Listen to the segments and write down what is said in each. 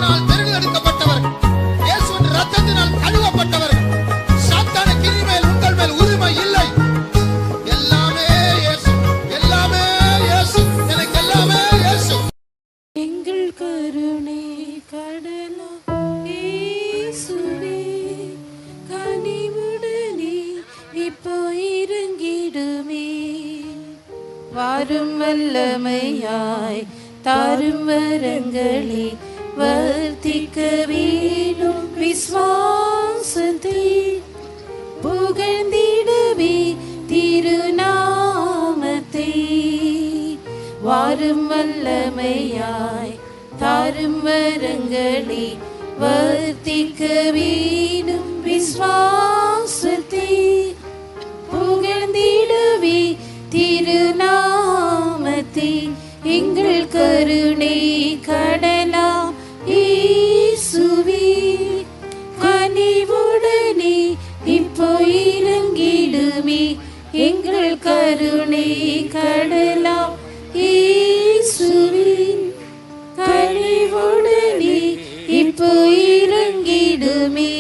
கிறிஸ்துவினால் தெரிந்தெடுக்கப்பட்டவர்கள், இயேசுவின் இரத்தத்தினால் கழுவப்பட்டவர்கள். சாத்தானுக்கு இனிமேல் உங்கள் மேல் உரிமை இல்லை. எல்லாமே இயேசு, எல்லாமே இயேசு, எனக்கு எல்லாமே இயேசு. எங்கள் கருணை கடலா இயேசுவே, கனிவுடனே இப்போ இறங்கிடுமே. வாரும் வல்லமையாய் தாரும் வரங்களே, வர்த்திக்க வேணும் விசுவாசத்தை, புகழ்ந்திடவே திருநாமத்தை. வாரும் வல்லமையாய் தாரும் வரங்களே, வர்த்திக்க வேணும் விசுவாசத்தை, புகழ்ந்திடவே திருநாமத்தை. எங்கள் கருணை கடலா இயேசுவே, கனிவுடனே இப்போ இறங்கிடுமே. எங்கள் கருணை கடலா இயேசுவே, கனிவுடனே இப்போ இறங்கிடுமே.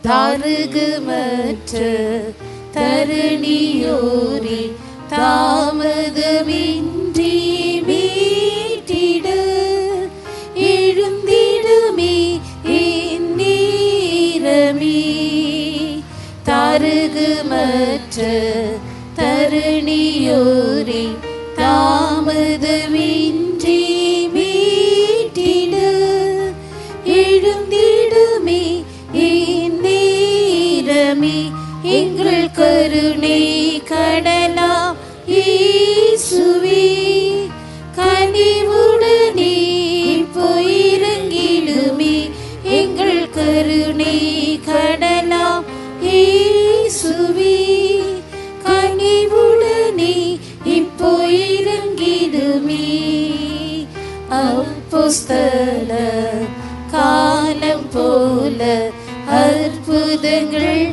தாரகமற்ற தரணியோரே, தாமதமின்றி மீட்டிட எழுந்திடுமே என் நேரமே. தாரகமற்ற தரணியோரே, தாமதமின்றி மீட்டிட எழுந்திடுமே என் நேரமே. எங்கள் கருணை கடலா இயேசுவே, கனிவுடனே இப்போ இறங்கிடுமே. எங்கள் கருணை கடலா இயேசுவே, கனிவுடனே இப்போ இறங்கிடுமே. அப்போஸ்தல காலம் போல அற்புதங்கள்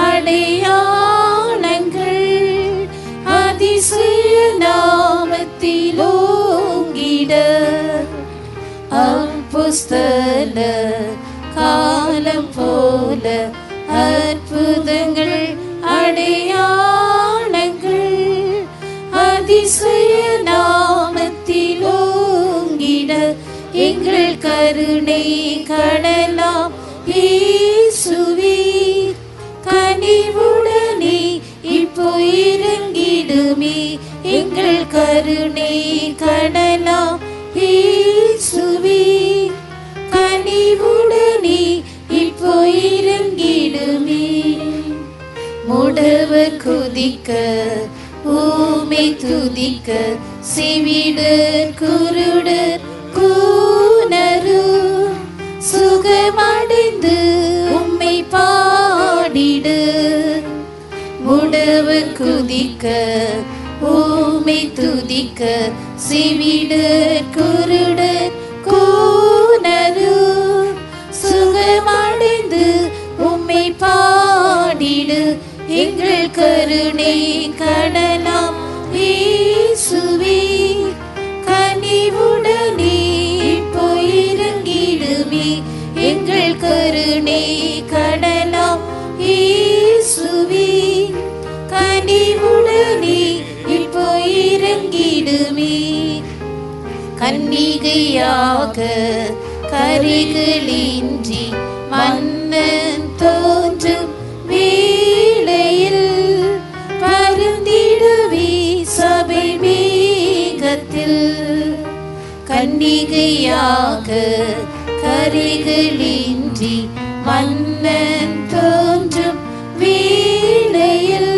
அடையாளங்கள் அதிசய நாமத்தில் ஓங்கிட. அப்போஸ்தல காலம் போல அற்புதங்கள் அடையாளங்கள் அதிசய நாமத்தில் ஓங்கிட. எங்கள் கருணை கடலாம் இயேசுவே, கனிவுடனே இப்போ இறங்கிடுமே. எங்கள் கருணை கடலாம் இயேசுவே, கனிவுடனே இப்போ இறங்கிடுமே. முடவர் குதிக்க ஊமை துதிக்க, செவிடர் குருடர் கூனரு சுகமடைந்து உம்மை பாடிடு. முடவர் குதிக்க ஊமை துதிக்க, செவிடர் குருடர் கூனரு சுகமடைந்து உம்மை பாடிடு. எங்கள் கருணை கடலாம் இயேசுவே, கனிவுடனே இப்போ இறங்கிடுமே. எங்கள் கருணை கடலாம் இயேசுவே, கனிவுடனே இப்போ இறங்கிடுமே. கன்னிகையாக கரிகளின்றி மன்னன் தோன்றும் வேளையில், பருந்திடுவே சபை மேகத்தில். கன்னிகையாக கரிகளின்றி மன்னன் தோன்றும் வேளையில்,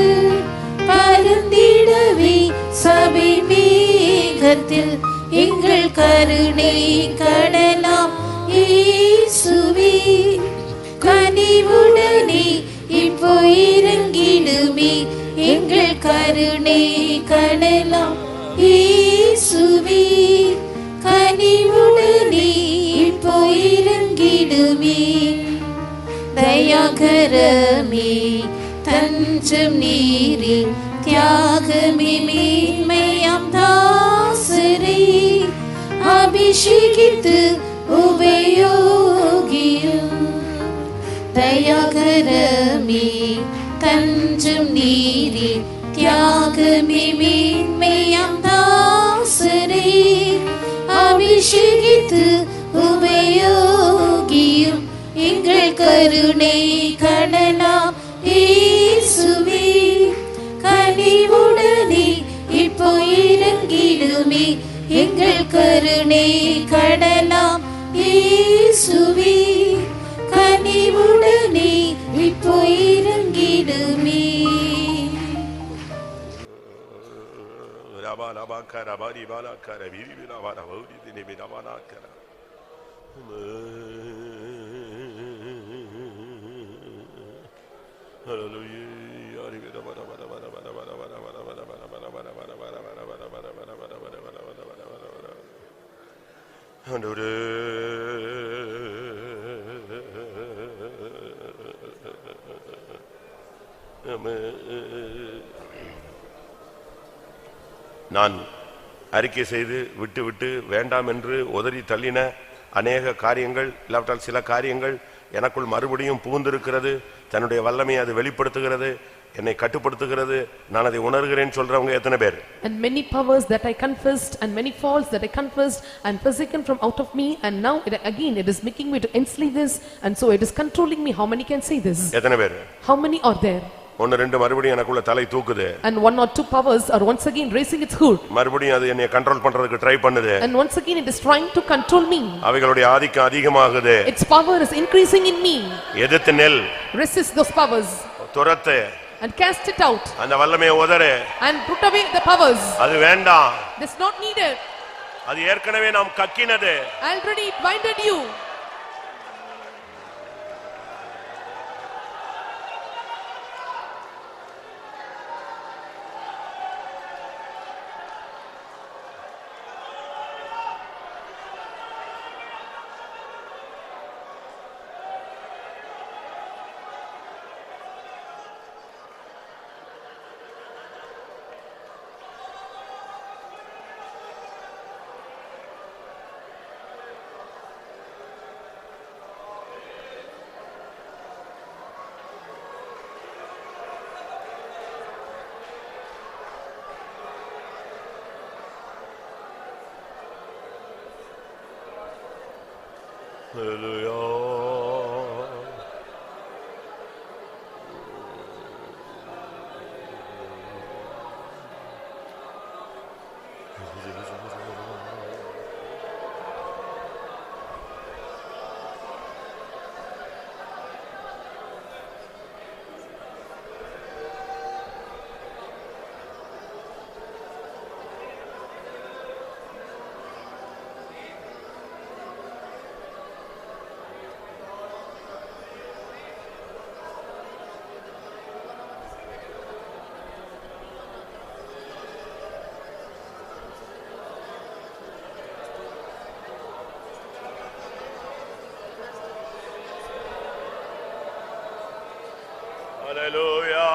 பருந்திடவே சபை மேகத்தில். எங்கள் கருணை கடலாம் இயேசுவே, கனிவுடனே இப்போ இறங்கிடுமே. எங்கள் கருணை கடலாம் இயேசுவே, கனிவுடனே இப்போ இறங்கிடுமே. தயாகரமே தஞ்சம் நீரே, தியாகமே மேன்மையாம் தாசரே, அபிஷேகித்து உபயோகித்திடுமே. உபயோகியும். தயாகரமே தஞ்சம் நீரே தியாகமே மேன்மையாம் தாசரே அபிஷேகித்து உபயோகியும். எங்கள் கருணை கடலாம் இயேசுவே கனிவுடனே இப்போ இறங்கிடுமே. எங்கள் கருணை கடலாம் இயேசுவே கனிவுடனே இப்போ இறங்கிடுமே. நான் அறிக்கை செய்து விட்டு விட்டு வேண்டாம் என்று உதறி தள்ளின அநேக காரியங்கள், இல்லாவிட்டால் சில காரியங்கள் எனக்குள் மறுபடியும் புகுந்திருக்கிறது. தன்னுடைய வல்லமையை அது வெளிப்படுத்துகிறது, என்னை கட்டுப்படுத்துகிறது. நான் அதை உணர்கிறேன் சொல்றவங்க எத்தனை பேர்? And many powers that I confessed and many faults that I confessed and forsaken from out of me, and now it is making me to enslave this, and so it is controlling me. How many can say this? எத்தனை பேர்? How many are there? ஒன்னு ரெண்டு மறுபடியும் எனக்குள்ள தலை தூக்குது. And one or two powers are once again raising its hood. மறுபடியும் அது என்னை கண்ட்ரோல் பண்றதுக்கு ட்ரை பண்ணுது. And once again it is trying to control me. அவைகளுடைய ஆதிக்கம் அதிகமாகுது. Its power is increasing in me. எதிர்த்து நெல். Resist those powers. துரத்து. And cast it out. அந்த வல்லமையை உதறு. And put away the powers. அது வேண்டாம். This not needed. அது ஏற்கனவே நாம் கக்கினது. Already it binded you. Hallelujah.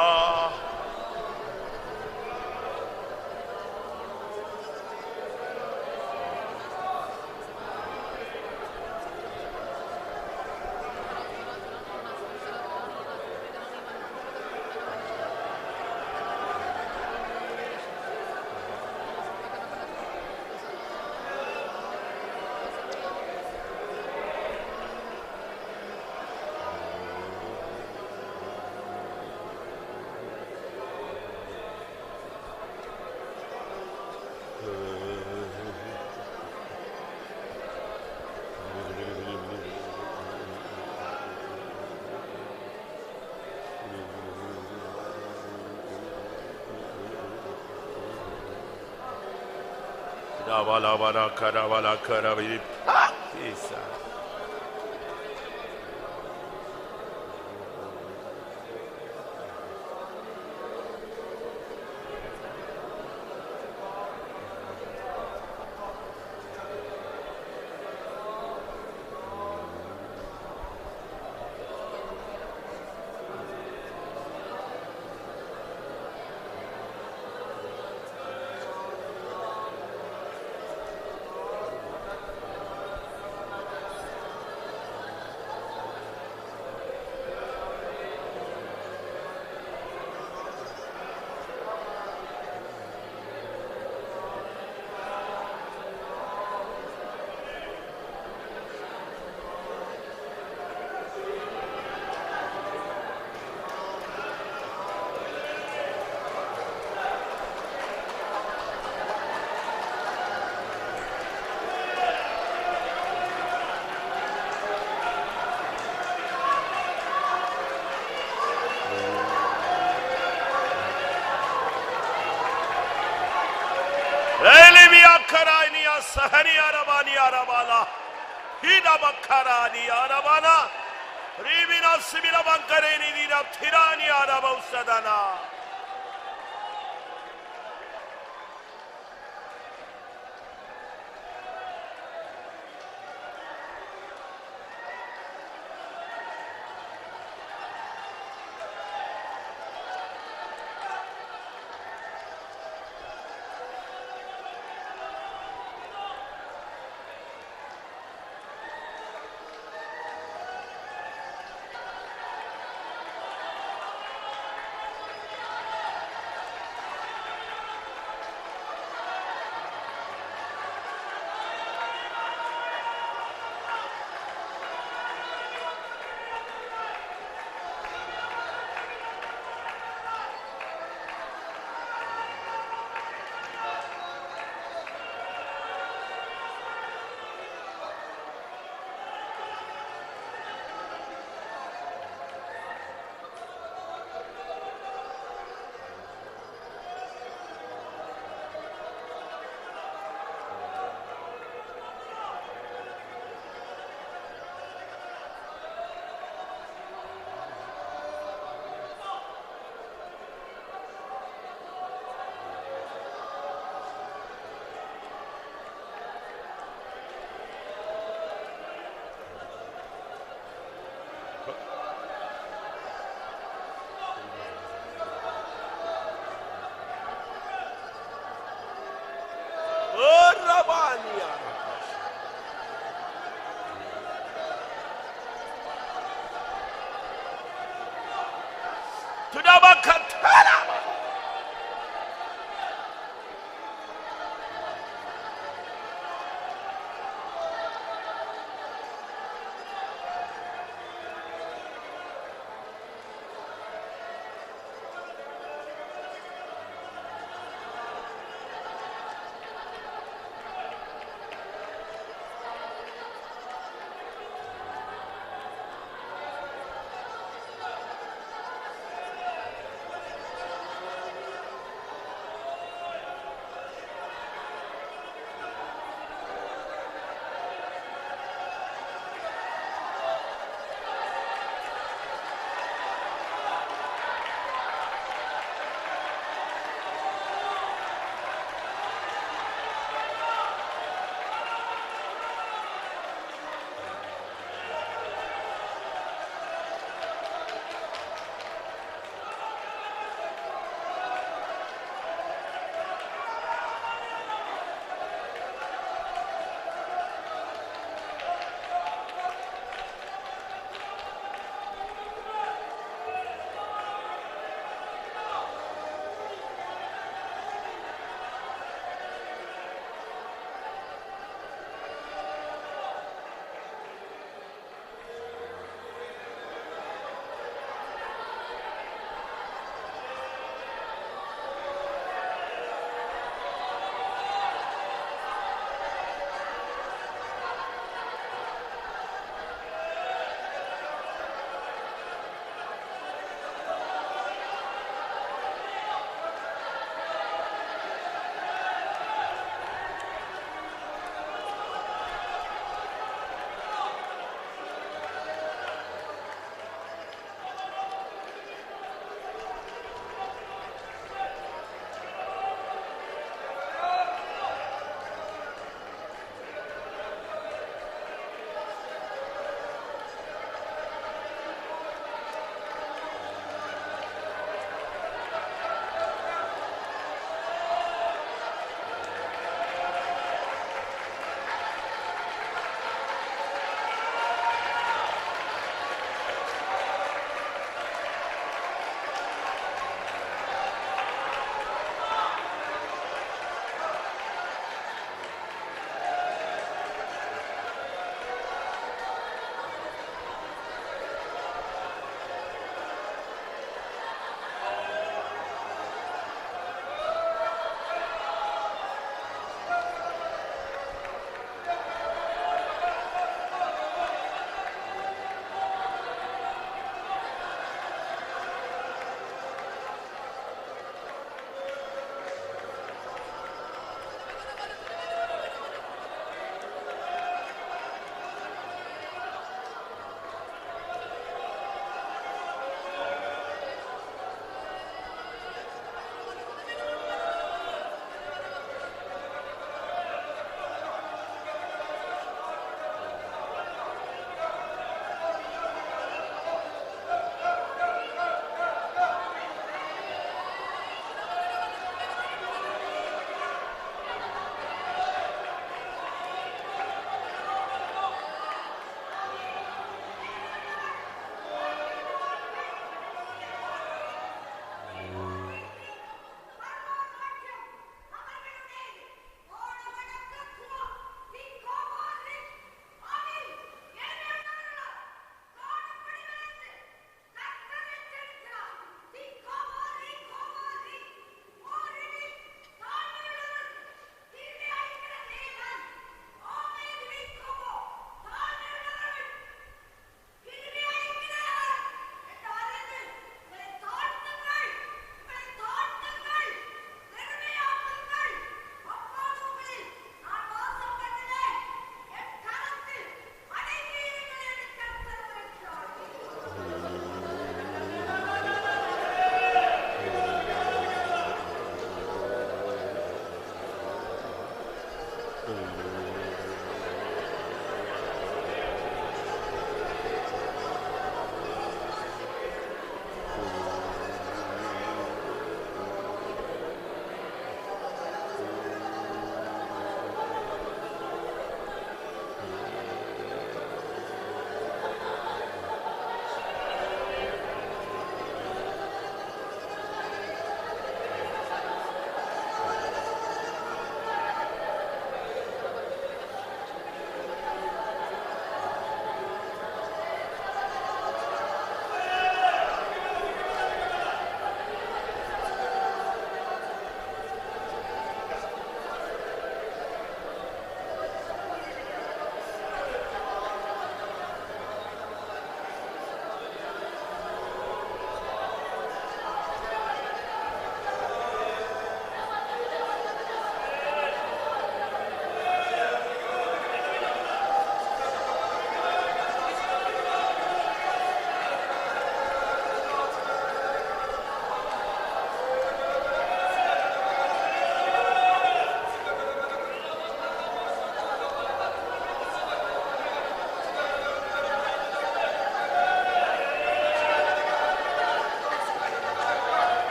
Wala kara Isa. Hida bakarani arabana. Ribina sibila bankareni dina tirani arabausadana.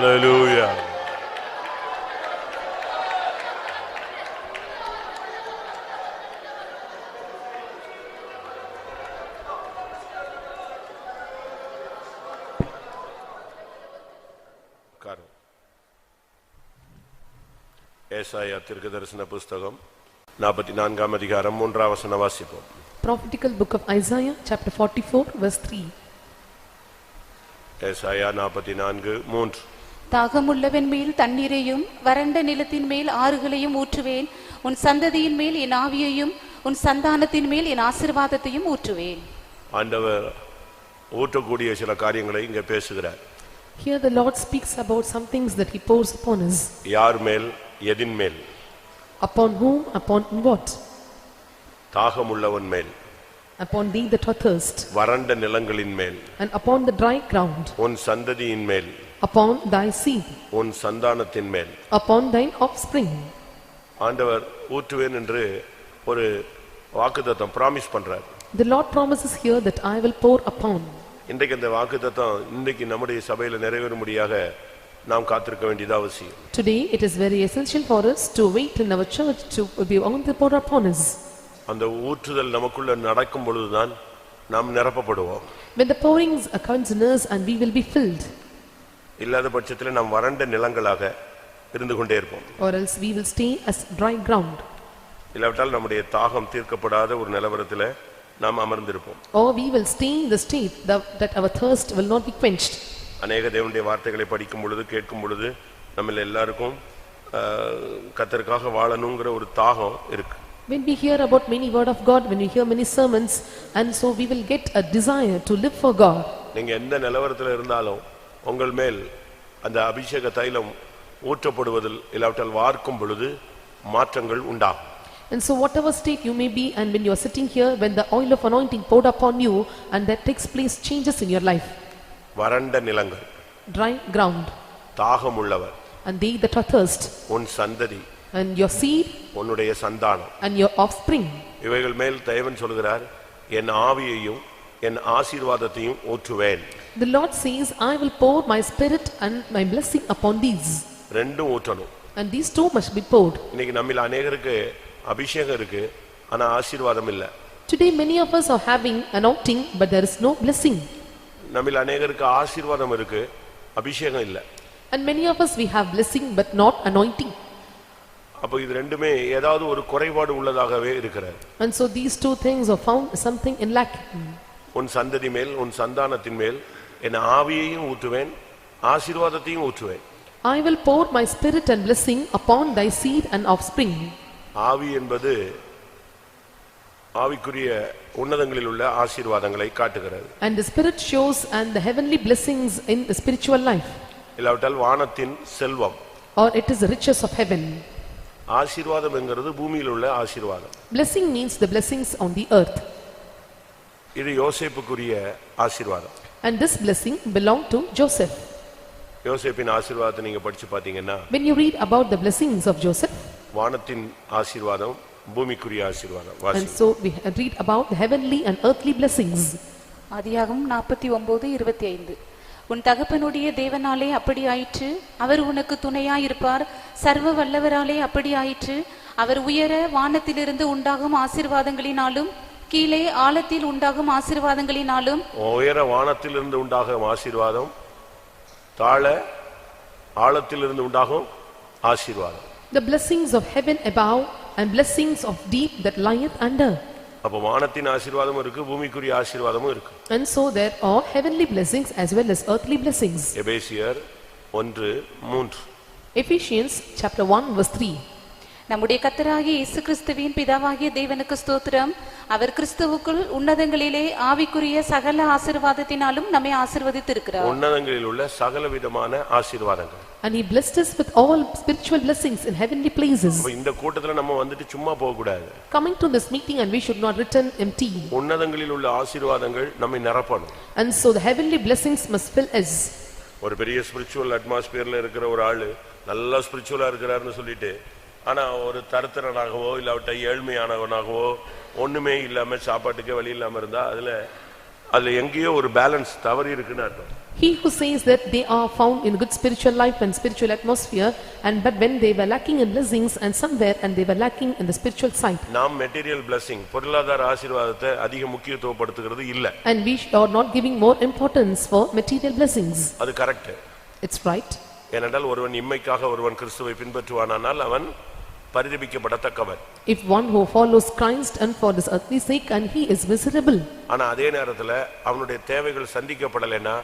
ஹalleluya. ஏசாயா தீர்க்கதரிசன புத்தகம் 44ஆம் அதிகாரம் 3ஆம் வசனம் வாசிப்போம். Prophetical book of Isaiah chapter 44 verse 3. ஏசாயா 44:3. தாகமுள்ளவன் மேல் தண்ணீரையும் வறண்ட நிலத்தின் மேல் ஆறுகளையும் ஊற்றுவேன். உன் சந்ததியின் மேல் என் ஆவியையும் உன் சந்தானத்தின் மேல் என் ஆசீர்வாதத்தையும் ஊற்றுவேன். ஆண்டவர் ஊற்றக்கூடிய சில காரியங்களை இங்கே பேசுகிறார். Here the Lord speaks about some things that he pours upon us. யார் மேல், எதின் மேல்? Upon whom, upon what? தாகமுள்ளவன் மேல், upon thee that are thirst, வறண்ட நிலங்களின் மேல், and upon the dry ground, உன் சந்ததியின் மேல், upon thy seed, உன் சந்தானத்தின் மேல், upon thine offspring. ஆண்டவர் ஊற்றுவேன் என்று ஒரு வாக்குத்தத்தம் பிராமிஸ் பண்றார். The Lord promises here that I will pour upon. இன்றைக்கு இந்த வாக்குத்தத்தம் இன்றைக்கு நம்முடைய சபையில நிறைவேறும்படியாக நாம் காத்திருக்க வேண்டியது அவசியம். Today it is very essential for us to wait in our church to be on the pour upon us. அந்த ஊற்றுதல் நமக்குள்ள நடக்கும் பொழுதுதான் நாம் நிரப்பப்படுவோம். When the pourings occurs in us and we will be filled. இல்லாத பட்சத்தில் நாம் வறண்ட நிலங்களாக இருந்து கொண்டே இருப்போம். Or else we will stay as dry ground. இல்லாவிட்டால் நம்முடைய தாகம் தீர்க்கப்படாத ஒரு நிலவரத்தில் நாம் அமர்ந்திருப்போம். Or we will stay in the state that our thirst will not be quenched. அநேக தேவனுடைய வார்த்தைகளை படிக்கும் பொழுது கேட்கும் பொழுது நம்ம எல்லாருக்கும் கர்த்தருக்காக வாழணுங்கிற ஒரு தாகம் இருக்கு. When we hear about many word of God, when we hear many sermons, and so we will get a desire to live for God. நீங்க எந்த நிலவரத்தில் இருந்தாலும் உங்கள் மேல் அந்த அபிஷேக தைலம் ஊற்றப்படுவதில் இல்லாவிட்டால் வார்க்கும் பொழுது மாற்றங்கள் உண்டாகும். And so whatever state you may be, and when you are sitting here, when the oil of anointing poured upon you, and that takes place changes in your life. வறண்ட நிலங்கள், Dry ground, தாகம் உள்ளவர், and they that are thirst, உன் சந்ததி, and your seed, உன்னுடைய Santhanam, and your offspring. இவைகள் மேல் தேவன் சொல்கிறார், என் ஆவியையும் என் ஆசீர்வாதத்தையும் ஊற்றுவேன். The Lord says, I will pour my spirit and my blessing upon these. ரெண்டும் ஊற்றணும். And these two must be poured. இன்னைக்கு நம்மில் அநேகருக்கு அபிஷேகம் இருக்கு, ஆனா ஆசீர்வாதம் இல்ல. Today many of us are having anointing, but there is no blessing. நம்மில் அநேகருக்கு ஆசீர்வாதம் இருக்கு, அபிஷேகம் இல்ல. And many of us we have blessing but not anointing. அப்போ இது ரெண்டுமே ஏதாவது ஒரு குறைபாடு உள்ளதாகவே இருக்கிறது. And so these two things are found something in lacking. உன் சந்ததி மேல், உன் சந்தானத்தின் மேல் என் ஆவியையும் ஊற்றுவேன், ஆசீர்வாதத்தையும் ஊற்றுவேன். I will pour my spirit and blessing upon thy seed and offspring. ஆவி என்பது ஆவிக்குரிய உன்னதங்களில் உள்ள ஆசீர்வாதங்களை காட்டுகிறது. And the spirit shows and the heavenly blessings in the spiritual life. இல்லாவிட்டால் வானத்தின் செல்வம். Or it is the riches of heaven. ஆசீர்வாதம் என்கிறது பூமியில் உள்ள ஆசீர்வாதம். Blessing means the blessings on the earth. இது யோசேப்புக்குரிய ஆசீர்வாதம். And this blessing belonged to Joseph. யோசேப்பின் ஆசீர்வாதத்தை நீங்க படிச்சு பாத்தீங்கன்னா, When you read about the blessings of Joseph, வானத்தின் ஆசீர்வாதம், பூமிக்குரிய ஆசீர்வாதம். and so we read about the heavenly and earthly blessings. ஆதியாகமம் 49:25. உன் தகப்பனுடைய தேவனாலே அப்படி ஆயிற்று, அவர் உனக்கு துணையாயிருப்பார், சர்வ வல்லவராலே அப்படி ஆயிற்று, அவர் உயர வானத்திலிருந்து உண்டாகும் ஆசீர்வாதங்களினாலும் கீழே ஆழத்தில் உண்டாகும் ஆசீர்வாதங்களினாலும், உயர வானத்திலிருந்து உண்டாகும் ஆசீர்வாதம், தாழ ஆழத்திலிருந்து உண்டாகும் ஆசீர்வாதம். The blessings of heaven above and blessings of deep that lieth under. அப்ப வானத்தின் ஆசீர்வாதமும் இருக்கு, பூமிக்குரிய ஆசீர்வாதமும் இருக்கு. And so there are heavenly blessings as well as earthly blessings. எபேசியர் 1:3. Ephesians chapter 1 verse 3. நம்முடைய கர்த்தராகிய இயேசு கிறிஸ்துவின் பிதாவாகிய தேவனுக்கு ஸ்தோத்திரம், அவர் கிறிஸ்துவுக்குள் உன்னதங்களிலே ஆவிக்குரிய சகல ஆசீர்வாதத்தினாலும் நம்மை ஆசீர்வதித்திருக்கிறார். உன்னதங்களில் உள்ள சகலவிதமான ஆசீர்வாதங்கள். And he blessed us with all spiritual blessings in heavenly places. இந்த கூட்டத்துல நம்ம வந்துட்டு சும்மா போக கூடாது. Coming to this meeting and we should not return empty. உன்னதங்களில் உள்ள ஆசீர்வாதங்கள் நம்மை நிரப்பணும். And so the heavenly blessings must fill us. ஒரு பெரிய ஸ்பிரிச்சுவல் அட்மாஸ்பியர்ல இருக்கிற ஒரு ஆளு நல்லா ஸ்பிரிச்சுவலா இருக்கிறாருன்னு சொல்லிட்டு, ஆனா ஒரு தரித்திரனாகவோ இல்லாவிட்ட ஏழ்மையானவனாகவோ ஒண்ணுமே இல்லாம சாப்பாட்டுக்கே வழி இல்லாம இருந்தா அதுல அதுல எங்கேயோ ஒரு பேலன்ஸ் தவறி இருக்குன்னு அர்த்தம். He who says that they are found in good spiritual life and spiritual atmosphere, but when they were lacking in blessings and somewhere and they were lacking in the spiritual side. நாம் material blessing பொருளாதார ஆசீர்வாதத்தை அதிக முக்கியத்துவப்படுத்துகிறது இல்ல. And we are not giving more importance for material blessings. அது correct. It's right. ஏனென்றால் ஒருவன் இம்மைக்காக ஒருவன் கிறிஸ்துவை பின்பற்றுவானானால் அவன் பரிதபிக்கப்படத்தக்கவன். If one who follows Christ and for this earthly sake and he is miserable. ஆனா அதே நேரத்துல அவனுடைய தேவைகள் சந்திக்கப்படலைன்னா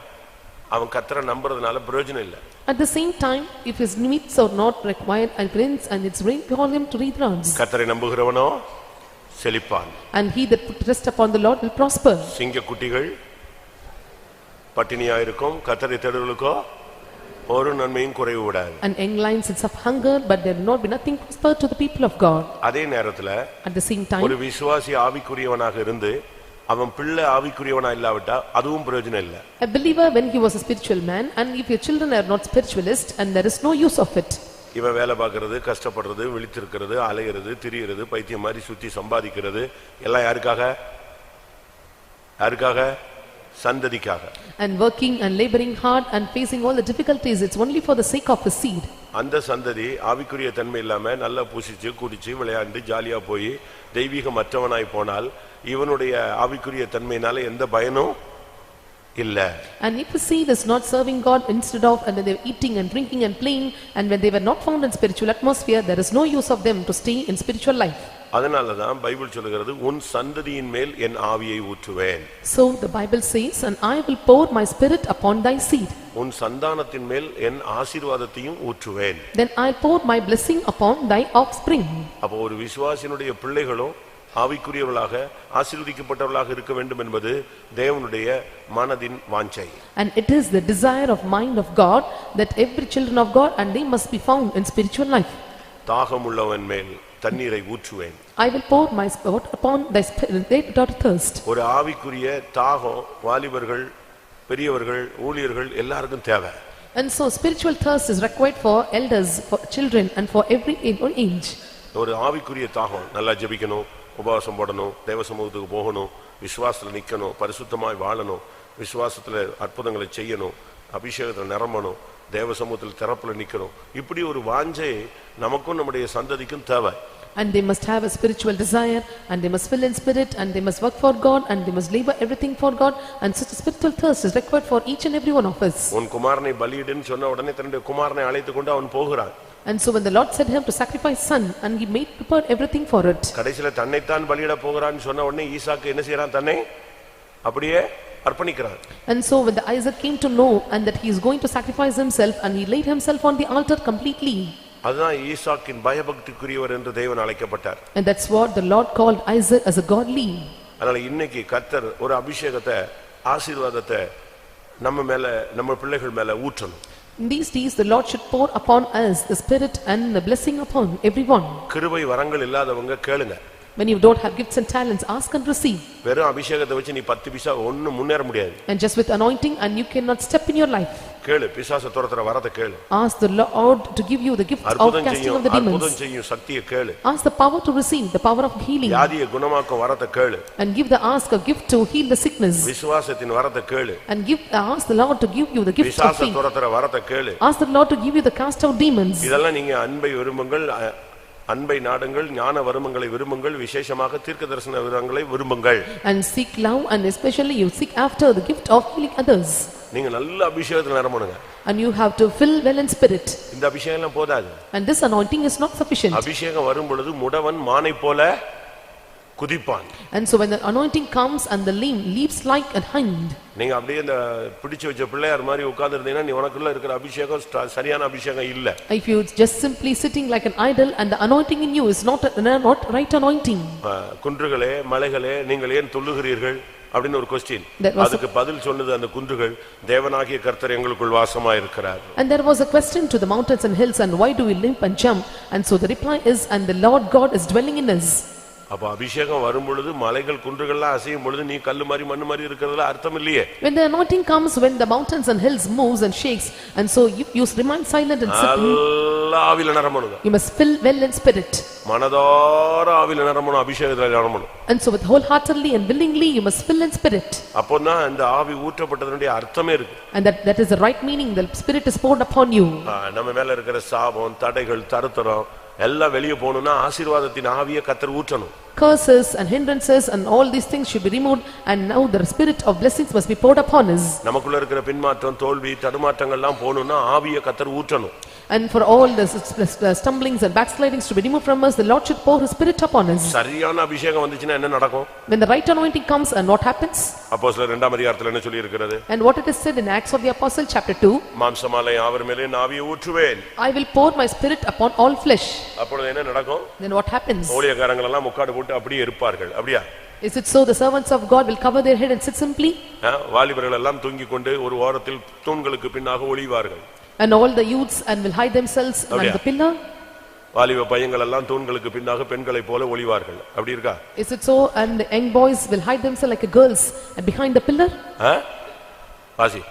அவன் கர்த்தரை நம்புறதுனால பிரயோஜனம் இல்ல. At the same time, if his needs are not required and grants and it's rain for him to read rounds. கர்த்தரை நம்புகிறவனோ செழிப்பான். And he that put trust upon the Lord will prosper. சிங்க குட்டிகள் பட்டினியா இருக்கும், கர்த்தரை தேடுகிறவர்களுக்கோ ஒரு நன்மையும் குறைவு விடாது. And young lions it's of hunger, but there will not be nothing prosper to the people of God. அதே நேரத்துல At the same time, ஒரு விசுவாசி ஆவிக்குரியவனாக இருந்து அவன் பிள்ளை ஆவிக்குரியவனா இல்லாவிட்டா அதுவும் பிரயோஜனம் இல்ல. a believer when he was a spiritual man, and if your children are not spiritualist, and there is no use of it. இவன் வேலை பார்க்கிறது, கஷ்டப்படுறது, விழித்திருக்கிறது, அலையிறது, திரியிறது, பைத்தியம் மாதிரி சுத்தி சம்பாதிக்கிறது எல்லாம் யாருக்காக? யாருக்காக? சந்ததிக்காக. And working and laboring hard and facing all the difficulties, it's only for the sake of his seed. அந்த சந்ததி ஆவிக்குரிய தன்மை இல்லாம நல்லா பூசிச்சு குடிச்சு விளையாண்டு ஜாலியா போய் தெய்வீக மற்றவனாய் போனால் இவனுடைய ஆவிக்குரிய தன்மையினால எந்த பயனும் இல்ல. And if the seed is not serving God instead of, and they were eating and drinking and playing, and when they were not found in spiritual atmosphere, there is no use of them to stay in spiritual life. அதனாலதான் Bible சொல்லுகிறது உன் சந்ததியின் மேல் என் ஆவியை ஊற்றுவேன். So the Bible says, and I will pour my spirit upon thy seed. உன் சந்தானத்தின் மேல் என் ஆசீர்வாதத்தையும் ஊற்றுவேன். Then I pour my blessing upon thy offspring. அப்போ ஒரு விசுவாசியினுடைய பிள்ளைகளும் ஆவிக்குரியவர்களாக ஆசீர்வதிக்கப்பட்டவர்களாக இருக்க வேண்டும் என்பது தேவனுடைய மனதின் வாஞ்சை. And it is the desire of mind of God that every children of God and they must be found in spiritual life. தாகம் உள்ளவன் மேல் தண்ணீரை ஊற்றுவேன். I will pour my spirit upon thy spirit without thirst. ஒரு ஆவிக்குரிய தாகம் வாலிபர்கள், பெரியவர்கள், ஊழியர்கள் எல்லாருக்கும் தேவை. And so spiritual thirst is required for elders, for children and for every age. ஒரு ஆவிக்குரிய தாகம், நல்லா ஜெபிக்கணும், உபவாசம் போடணும், தேவ சமூகத்துக்கு போகணும், விசுவாசத்துல நிக்கணும், பரிசுத்தமாய் வாழணும், விசுவாசத்துல அற்புதங்களை செய்யணும், அபிஷேகத்துல நிரம்பணும், தேவ சமூகத்துல திறப்புல நிக்கணும். இப்படி ஒரு வாஞ்சை நமக்கும் நம்முடைய சந்ததிக்கும் தேவை. And they must have a spiritual desire, and they must fill in spirit, and they must work for God, and they must labor everything for God, and such a spiritual thirst is required for each and every one of us. உன் குமாரனை பலியிடுன்னு சொன்ன உடனே தன்னுடைய குமாரனை அழைத்து கொண்டு அவன் போகிறான். And so when the Lord said him to sacrifice son, and he made prepared everything for it. கடைசில தன்னைத்தான் பலியிட போகிறான்னு சொன்ன உடனே ஈசாக்கு என்ன செய்யறான்? தன்னை அப்படியே அர்ப்பணிக்கிறான். And so when the Isaac came to know and that he is going to sacrifice himself, and he laid himself on the altar completely. அதுதான் ஈசாக்கின் பயபக்திக்குரியவர் என்று தேவன் அழைக்கப்பட்டார். And that's what the Lord called Isaac as a godly. அதனால இன்னைக்கு கர்த்தர் ஒரு அபிஷேகத்தை, ஆசீர்வாதத்தை நம்ம மேல, நம்ம பிள்ளைகள் மேல ஊற்றணும். In these days the Lord should pour upon us the spirit and the blessing upon everyone. கிருபை வரங்கள் இல்லாதவங்க கேளுங்க. When you don't have gifts and talents, ask and receive. வெறும் அபிஷேகத்தை வச்சு நீ 10 பைசா ஒண்ணும் முன்னேற முடியாது. And just with anointing and you cannot step in your life. கேளு, பிசாசை துரத்துற வரத்தை கேளு. Ask the Lord to give you the gift of casting of the demons. அற்புதம் செய்யும் சக்தியை கேளு. Ask the power to receive the power of healing. வியாதியை குணமாக்கும் வரத்தை கேளு. And give the ask a gift to heal the sickness. விசுவாசத்தின் வரத்தை கேளு. And ask the Lord to give you the gift of பிசாசை faith. துரத்துற வரத்தை கேளு. Ask the Lord to give you the cast out demons. இதெல்லாம் நீங்க அன்பை விரும்புங்கள், அன்பை நாடுங்கள், ஞான வருமங்களை விரும்புங்கள், விசேஷமாக தீர்க்கதரிசன வரங்களை விரும்புங்கள். And seek love, and especially you seek after the gift of healing others. நீங்க நல்ல அபிஷேகத்துல நிரம்பணுங்க. And you have to fill well in spirit. இந்த அபிஷேகம் எல்லாம் போதாது. And this anointing is not sufficient. அபிஷேகம் வரும் பொழுது முடவன் மானை போல குதிப்பான். And so when the anointing comes and the lame leaps like a hind. நீங்க அப்படியே இந்த பிடிச்சு வச்ச பிள்ளையார் மாதிரி உட்கார்ந்திருந்தீங்கன்னா நீ உனக்குள்ள இருக்கிற அபிஷேகம் சரியான அபிஷேகம் இல்ல. If you just simply sitting like an idol and the anointing in you is not right anointing. குன்றுகளே, மலைகளே, நீங்கள் ஏன் துள்ளுகிறீர்கள் அப்படின ஒரு क्वेश्चन. அதுக்கு பதில் சொன்னது அந்த குன்றுகள், தேவனாகிய கர்த்தர் எங்களுக்குள் வாசமாய் இருக்கிறார். And there was a question to the mountains and hills, and why do we limp and jump? And so the reply is, and the Lord God is dwelling in us. அப்ப அபிஷேகம் வரும் பொழுது மலைகள் குன்றுகள்லாம் அசையும் பொழுது நீ கல்லு மாதிரி மண்ணு மாதிரி இருக்கிறதுல அர்த்தம் இல்லையே. When the anointing comes, when the mountains and hills moves and shakes, and so you remain silent and sit. ஆவியில நிரம்பணும். You must fill well in spirit. மனதார ஆவியில நிரம்பணும், அபிஷேகத்துல நிரம்பணும். And so with wholeheartedly and willingly you must fill in spirit. அப்போதான் இந்த ஆவி ஊற்றப்பட்டதனுடைய அர்த்தமே இருக்கு. And that is the right meaning. The spirit is poured upon you. நம்ம மேல இருக்கிற சாபம், தடைகள், தருத்தரம் எல்லாம் வெளியே போகணும்னா ஆசீர்வாதத்தின் ஆவியை கர்த்தர் ஊற்றணும். Curses and hindrances and all these things should be removed, and now the spirit of blessings must be poured upon us. நமக்குள்ள இருக்கிற பின்மாற்றம், தோல்வி, தடுமாற்றங்கள் எல்லாம் போகணும்னா ஆவியை கர்த்தர் ஊற்றணும். And for all the stumblings and backslidings to be removed from us, the Lord should pour his spirit upon us. சரியான அபிஷேகம் வந்துச்சுனா என்ன நடக்கும்? When the right anointing comes, and what happens? அப்போஸ்தலர் 2 அதிகாரத்துல என்ன சொல்லி இருக்கிறது? And what it is said in Acts of the Apostle chapter 2, மாம்சமாலை யாவர் மேலே ஆவியை ஊற்றுவேன். I will pour my spirit upon all flesh. அப்பொழுது என்ன நடக்கும்? Then what happens? ஊழியக்காரங்க எல்லாம் முக்காடு போட்டு அப்படியே இருப்பார்கள். அப்படியே Is it so the servants of God will cover their head and sit simply? வாலிபர்கள் எல்லாம் தூங்கிக் கொண்டு ஒரு ஓரத்தில் தூண்களுக்கு பின்னாக ஒளிவார்கள். And all the youths and will hide themselves under the pillar? வாலிப பையங்கள் எல்லாம் தூண்களுக்கு பின்னாக பெண்களை போல ஒளிவார்கள். அப்படி இருக்கா? Is it so? And the young boys will hide themselves like girls behind the pillar? வாசி.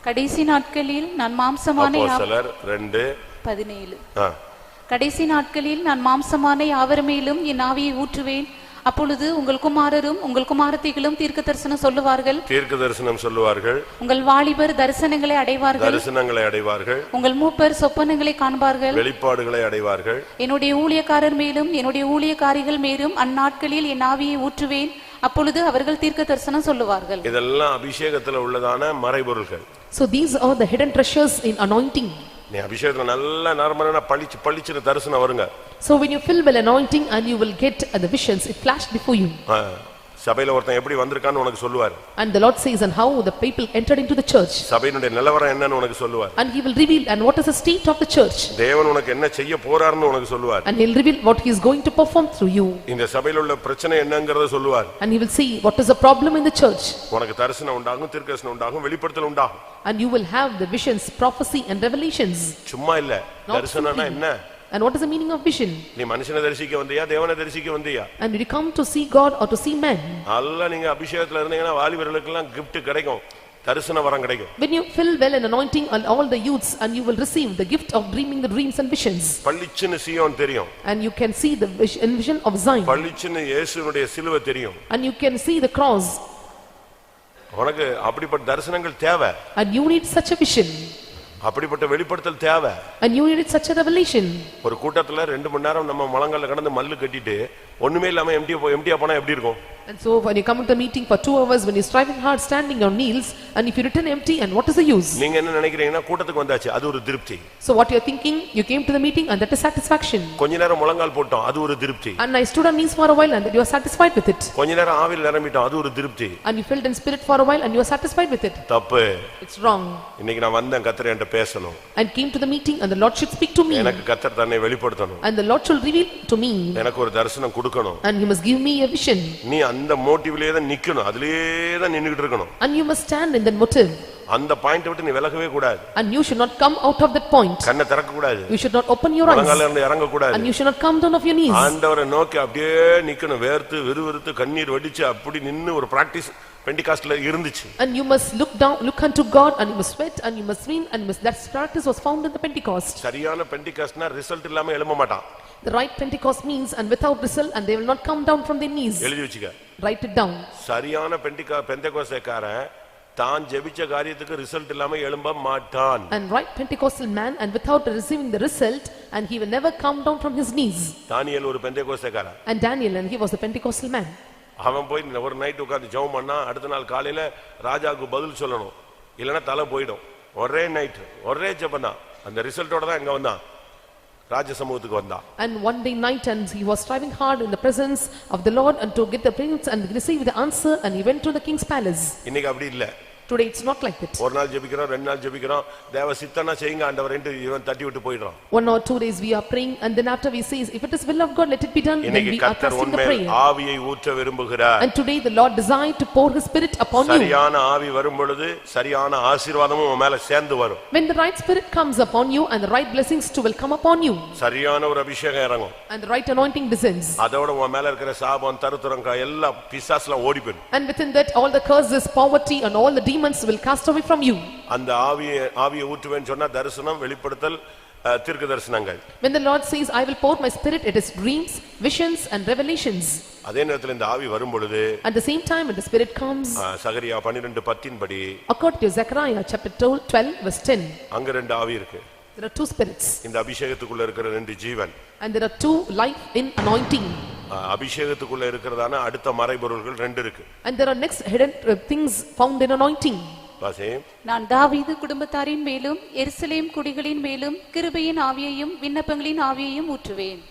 கடைசி நாட்களில் நான் மாம்சமான அப்போஸ்தலர் 2:17. கடைசி நாட்களில் நான் மாம்சமான யாவர் மேலும் என் ஆவியை ஊற்றுவேன். அப்பொழுது உங்கள் குமாரரும் உங்கள் குமாரத்திகளும் தீர்க்க தரிசனம் சொல்லுவார்கள். உங்கள் வாலிபர் தரிசனங்களை அடைவார்கள். உங்கள் மூப்பர் சொப்பனங்களை காண்பார்கள், வெளிப்பாடுகளை அடைவார்கள். என்னுடைய ஊழியக்காரர் மேலும் என்னுடைய ஊழியக்காரிகள் மேலும் அந்நாட்களில் என் ஆவியை ஊற்றுவேன். அப்பொழுது அவர்கள் தீர்க்க தரிசனம் சொல்லுவார்கள். இதெல்லாம் அபிஷேகத்துல உள்ளதான மறைபொருள்கள். So these are the hidden treasures in anointing. நீ அபிஷேகத்துல நல்ல நார்மலான பளிச்சு தரிசனம் வருங்க. So when you fill well anointing and you will get the visions, it flashed before you. சபையில ஒருத்தன் எப்படி வந்திருக்கான்னு உனக்கு சொல்லுவார். And the Lord says and how the people entered into the church. சபையினுடைய நிலவரம் என்னன்னு உனக்கு சொல்லுவார். And he will reveal and what is the state of the church. தேவன் உனக்கு என்ன செய்ய போறார்னு உனக்கு சொல்லுவார். And he will reveal what he is going to perform through you. இந்த சபையில உள்ள பிரச்சனை என்னங்கறத சொல்லுவார். And he will see what is the problem in the church. உனக்கு தரிசனம் உண்டாகும், தீர்க்கதரிசனம் உண்டாகும், வெளிப்படுத்தல் உண்டாகும். And you will have the visions, prophecy and revelations. சும்மா இல்ல. தரிசனம்னா என்ன? And what is the meaning of vision? நீ மனுஷனை தரிசிக்க வந்தியா, தேவனை தரிசிக்க வந்தியா? And did you come to see God or to see man? அல்ல, நீங்க அபிஷேகத்துல இருந்தீங்கன்னா வாலிபர்களுக்கு எல்லாம் gift கிடைக்கும், தரிசன வரம் கிடைக்கும். When you fill well in anointing and all the youths, and you will receive the gift of dreaming the dreams and visions. பளிச்சுன்னு சீயோன் தெரியும். And you can see the vision of Zion. பளிச்சுன்னு இயேசுவுடைய சிலுவை தெரியும். And you can see the cross. உனக்கு அப்படிப்பட்ட தரிசனங்கள் தேவை. And you need such a vision. அப்படிப்பட்ட வெளிப்படுத்தல் தேவை. And you need such a revelation. ஒரு கூட்டத்துல 2 மணி நேரம் நம்ம முழங்கால்ல கடந்து மல்லு கட்டிட்டு ஒண்ணுமே இல்லாம எம்டியா போனா எப்படி இருக்கும்? And so when you come to the meeting for 2 hours, when you striving hard standing on knees, and if you return empty, and what is the use? நீங்க என்ன நினைக்கிறீங்கன்னா கூட்டத்துக்கு வந்தாச்சு, அது ஒரு திருப்தி. So what you are thinking, you came to the meeting and that is satisfaction. கொஞ்ச நேரம் முழங்கால் போட்டோம், அது ஒரு திருப்தி. And I stood on knees for a while and that you are satisfied with it. கொஞ்ச நேரம் ஆவியில நிரம்பிட்டோம், அது ஒரு திருப்தி. And you filled in spirit for a while and you are satisfied with it. தப்பு. It's wrong. இன்னைக்கு நான் வந்தேன், கர்த்தர் என்கிட்ட பேசணும். And came to the meeting and the Lord should speak to me. எனக்கு கர்த்தர் தன்னை வெளிப்படுத்தணும். And the Lord should reveal to me. எனக்கு ஒரு தரிசனம் கொடுக்கணும். And he must give me a vision. நீ அந்த மோட்டிவ்லயே தான் நிக்கணும், அதிலேயே தான் நின்னுட்டு இருக்கணும். And you must stand in that motive. அந்த பாயிண்ட் விட்டு நீ விலகவே கூடாது. And you should not come out of that point. கண்ணை திறக்க கூடாது. You should not open your eyes. முழங்கால்ல இருந்து இறங்க கூடாது. And you should not come down of your knees. ஆண்டவரை நோக்கி அப்படியே நிக்கணும், வேர்த்து விறுவிறுத்து கண்ணீர் வடிச்சு அப்படி நின்னு ஒரு பிராக்டீஸ் பெண்டிகாஸ்ட்ல இருந்துச்சு. And you must look unto God, and you must sweat, and you must win, and that practice was found in the Pentecost. சரியான பெண்டிகாஸ்ட்னா ரிசல்ட் இல்லாம எழும்ப மாட்டான். The right Pentecost means and without result, and they will not come down from their knees. எழுதி வச்சுக்க. Write it down. சரியான பெந்தெகோஸ்தேக்காரன் தான் ஜெபிச்ச காரியத்துக்கு result இல்லாம எழும்ப மாட்டான். And right Pentecostal man, and without receiving the result, and he will never come down from his knees. தானியேல் ஒரு பெந்தெகோஸ்தேக்காரன். And Daniel, and he was a Pentecostal man. அவன் போய் ஒரு நைட் உட்கார்ந்து ஜெபம் பண்ணா அடுத்த நாள் காலையில ராஜாவுக்கு பதில் சொல்லணும், இல்லனா தலை போய்டும். ஒரே நைட் ஒரே ஜெபம் தான், அந்த ரிசல்ட்டோட தான் இங்க வந்தான், ராஜ சமூகத்துக்கு வந்தான். And one day night, and he was striving hard in the presence of the Lord and to get the prince and receive the answer, and he went to the king's palace. இன்னைக்கு அப்படி இல்ல. Today it's not like that. ஒரு நாள் ஜெபிக்கிறோம், ரெண்டு நாள் ஜெபிக்கிறோம், தேவ சித்தம்னா செய்யுங்க ஆண்டவரேன்னு இவன் தட்டி விட்டு போயிடுறான். 1 or 2 days we are praying and then after we say if it is will of God let it be done, then இன்னைக்கு we are கர்த்தர் casting the உன்மேல் prayer. ஆவியை ஊற்ற விரும்புகிறார். And today the Lord desired to pour his spirit upon you. சரியான ஆவி வரும் பொழுது சரியான ஆசீர்வாதமும் உன் மேல சேர்ந்து வரும். When the right spirit comes upon you and the right blessings too will come upon you. சரியான ஒரு அபிஷேகம் இறங்கும். And the right anointing descends. அதோட உன் மேல இருக்கிற சாபம் தருத்திரம் எல்லாம் பிசாசுலாம் ஓடி போயிடும். And within that all the curses, poverty and all the demons will cast away from you. அந்த ஆவியை ஊற்றுவேன்னு சொன்னா தரிசனம், வெளிப்படுத்தல், தீர்க்க தரிசனங்கள். When the Lord says I will pour my spirit, it is dreams, visions and revelations. அதே நேரத்தில் இந்த ஆவி வரும் பொழுது At the same time when the spirit comes, சகரியா 12:10 படி, according to Zechariah chapter 12 verse 10, அங்க ரெண்டு ஆவி இருக்கு. there are two spirits. இந்த அபிஷேகத்துக்குள்ள இருக்கிற ரெண்டு ஜீவன். And there are two life in anointing. அபிஷேகத்துக்குள்ள இருக்கிறதான அடுத்த மறைபொருள்கள் ரெண்டு இருக்கு. And there are next hidden things found in anointing. நான் தாவீது குடும்பத்தாரின் மேலும் எருசலேம் குடிகளின் மேலும் கிருபையின் ஆவியையும் விண்ணப்பங்களின் ஆவியையும் ஊற்றுவேன்.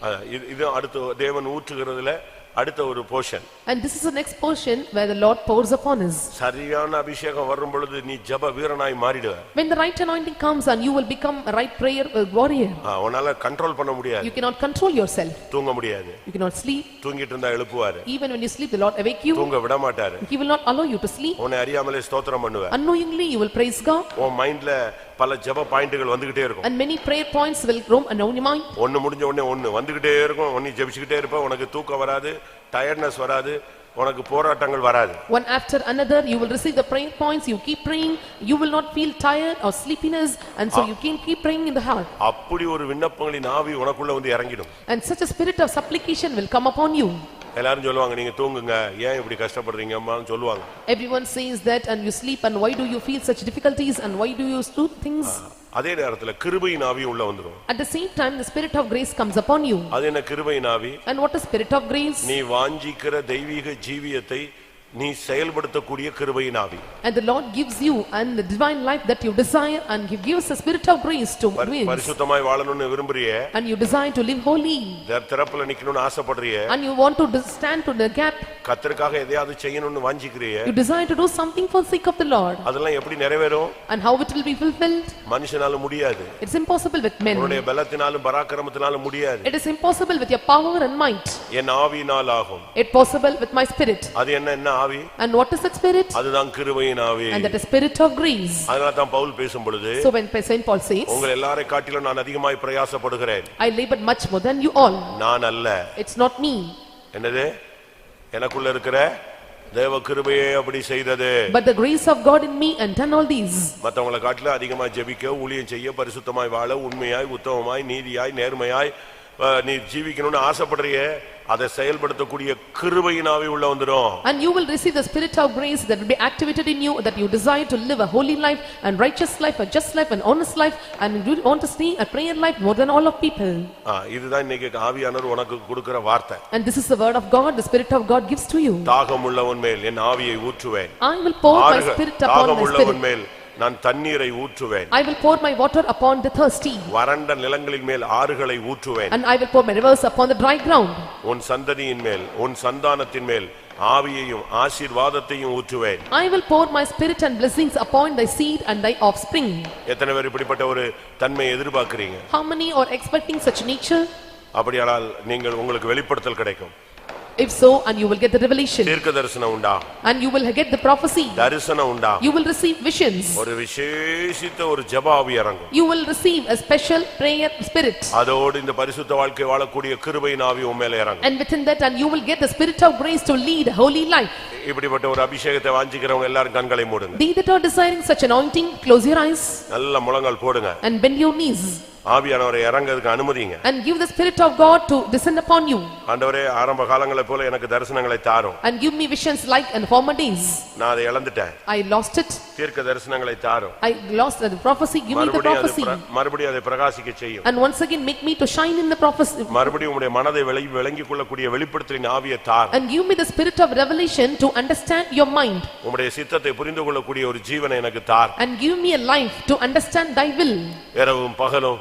இது அடுத்து தேவன் ஊற்றுகிறதுல அடுத்த ஒரு portion. And this is the next portion where the Lord pours upon us. சரியான அபிஷேகம் வரும் பொழுது நீ ஜெப வீரனாய் மாறிடுவ. When the right anointing comes and you will become a right prayer warrior. உன்னால கண்ட்ரோல் பண்ண முடியாது. You cannot control yourself. தூங்க முடியாது. You cannot sleep. தூங்கிட்டு இருந்தா எழுப்புவாரு. Even when you sleep the Lord awake you. தூங்க விட மாட்டாரு. He will not allow you to sleep. உன்னை அறியாமலே ஸ்தோத்திரம் பண்ணுவ. Unknowingly you will praise God. உன் மைண்ட்ல பல ஜெப பாயிண்ட்கள் வந்துகிட்டே இருக்கும். And many prayer points will roam around your mind. ஒன்னு முடிஞ்ச உடனே ஒன்னு வந்துகிட்டே இருக்கும். ஒன்னு ஜெபிச்சிட்டே இருப்ப. உனக்கு தூக்கம் வராது, டயர்ட்னஸ் வராது, உனக்கு போராட்டங்கள் வராது. One after another you will receive the prayer points, you keep praying, you will not feel tired or sleepiness, and so you can keep praying in the heart. அப்படி ஒரு விண்ணப்பங்களின் ஆவி உனக்குள்ள வந்து இறங்கிடும். And such a spirit of supplication will come upon you. எல்லாரும் சொல்லுவாங்க நீங்க தூங்குங்க, ஏன் இப்படி கஷ்டப்படுறீங்க அம்மான்னு சொல்லுவாங்க. Everyone says that and you sleep and why do you feel such difficulties and why do you do things? அதே நேரத்துல கிருபையின் ஆவி உள்ள வந்துரும். At the same time the spirit of grace comes upon you. அது என்ன கிருபையின் ஆவி? And what is spirit of grace? நீ வாஞ்சிக்கிற தெய்வீக ஜீவியத்தை நீ செயல்படுத்தக்கூடிய கிருபையின் ஆவி. And the Lord gives you and the divine life that you desire and he gives a spirit of grace to live. பரிசுத்தமாய் வாழணும்னு விரும்புறியே. And you desire to live holy. திறப்புல நிக்கணும்னு ஆசைப்படுறியே. And you want to stand to the gap. கர்த்தருக்காக எதையாவது செய்யணும்னு வாஞ்சிக்கிறியே. You desire to do something for the sake of the Lord. அதெல்லாம் எப்படி நிறைவேறும்? And how it will be fulfilled? மனுஷனால முடியாது. It's impossible with men. உன்னுடைய பலத்தினாலும் பராக்கிரமத்தினாலும் முடியாது. It is impossible with your power and might. என் ஆவியினால் ஆகும். It's possible with my spirit. அது என்ன ஆவி? And what is that spirit? அதுதான் கிருபையின் ஆவி. And that is spirit of grace. அதனால தான் பவுல் பேசும் பொழுது, So when Saint Paul says, உங்கள் எல்லாரை காட்டிலும் நான் அதிகமாய் பிரயாசப்படுகிறேன். I labored much more than you all. நான் அல்ல. It's not me. என்னது? எனக்குள்ள இருக்கிற தேவ கிருபையே அப்படி செய்தது. But the grace of God in me and done all these. மத்தவங்களை காட்டிலும் அதிகமாய் ஜெபிக்க, ஊழியம் செய்ய, பரிசுத்தமாய் வாழ, உண்மையாய், உத்தமமாய், நீதியாய், நேர்மையாய் நீ ஜீவிக்கணும்னு ஆசைப்படுறியே, அதை செயல்படுத்தக்கூடிய கிருபையின் ஆவி உள்ள வந்துரும். And you will receive the spirit of grace that will be activated in you, that you desire to live a holy life and righteous life, a just life and honest life, and you want to see a prayer life more than all of people. இதுதான் இன்னைக்கு ஆவியானவர் உனக்கு கொடுக்கிற வார்த்தை. And this is the word of God, the spirit of God gives to you. தாகமுள்ளவன் மேல் என் ஆவியை ஊற்றுவேன். I will pour my spirit upon my spirit. நான் தண்ணீரை ஊற்றுவேன். I will pour my water upon the thirsty. வறண்ட நிலங்களின் மேல் ஆறுகளை ஊற்றுவேன். And I will pour my rivers upon the dry ground. உன் சந்ததியின் மேல், உன் சந்தானத்தின் மேல் ஆவியையும் ஆசீர்வாதத்தையும் ஊற்றுவேன். I will pour my spirit and blessings upon thy seed and thy offspring. எத்தனை பேர் இப்படிப்பட்ட ஒரு தன்மையை எதிர்பார்க்கறீங்க? How many are expecting such nature? அப்படியானால் நீங்கள் உங்களுக்கு வெளிப்படுத்தல் கிடைக்கும். If so, and you will get the revelation. தீர்க்க தரிசனம் உண்டா? And you will get the prophecy. தரிசனம் உண்டா? You will receive visions. ஒரு விசேஷித்த ஒரு ஜெப ஆவி இறங்கும். You will receive a special prayer spirit. அதோடு இந்த பரிசுத்த வாழ்க்கை வாழக்கூடிய கிருபையின் ஆவி உன் மேல இறங்கும். And within that and you will get the spirit of grace to lead a holy life. இப்படிப்பட்ட ஒரு அபிஷேகத்தை வாஞ்சிக்கிறவங்க எல்லாரும் கண்களை மூடுங்க. They that are desiring such anointing, close your eyes. நல்ல முழங்கால் போடுங்க. And bend your knees. ஆவியானவரை இறங்கிறதுக்கு அனுமதிங்க. And give the spirit of God to descend upon you. ஆண்டவரே ஆரம்ப காலங்களை போல எனக்கு தரிசனங்களை தாரும். And give me visions like in former days. நான் அதை இழந்துட்டேன். I lost it. தீர்க்க தரிசனங்களை தாரும். I lost the prophecy. Give me the prophecy. மறுபடியும் அதை பிரகாசிக்க செய்யும். And once again make me to shine in the prophecy. மறுபடியும் உம்முடைய மனதை விளங்கிக் கொள்ளக்கூடிய வெளிப்படுத்தலின் ஆவியை தாரும். And give me the spirit of revelation to understand your mind. உம்முடைய சித்தத்தை புரிந்து கொள்ளக்கூடிய ஒரு ஜீவனை எனக்கு தார். And give me a life to understand thy will. இரவும் பகலும்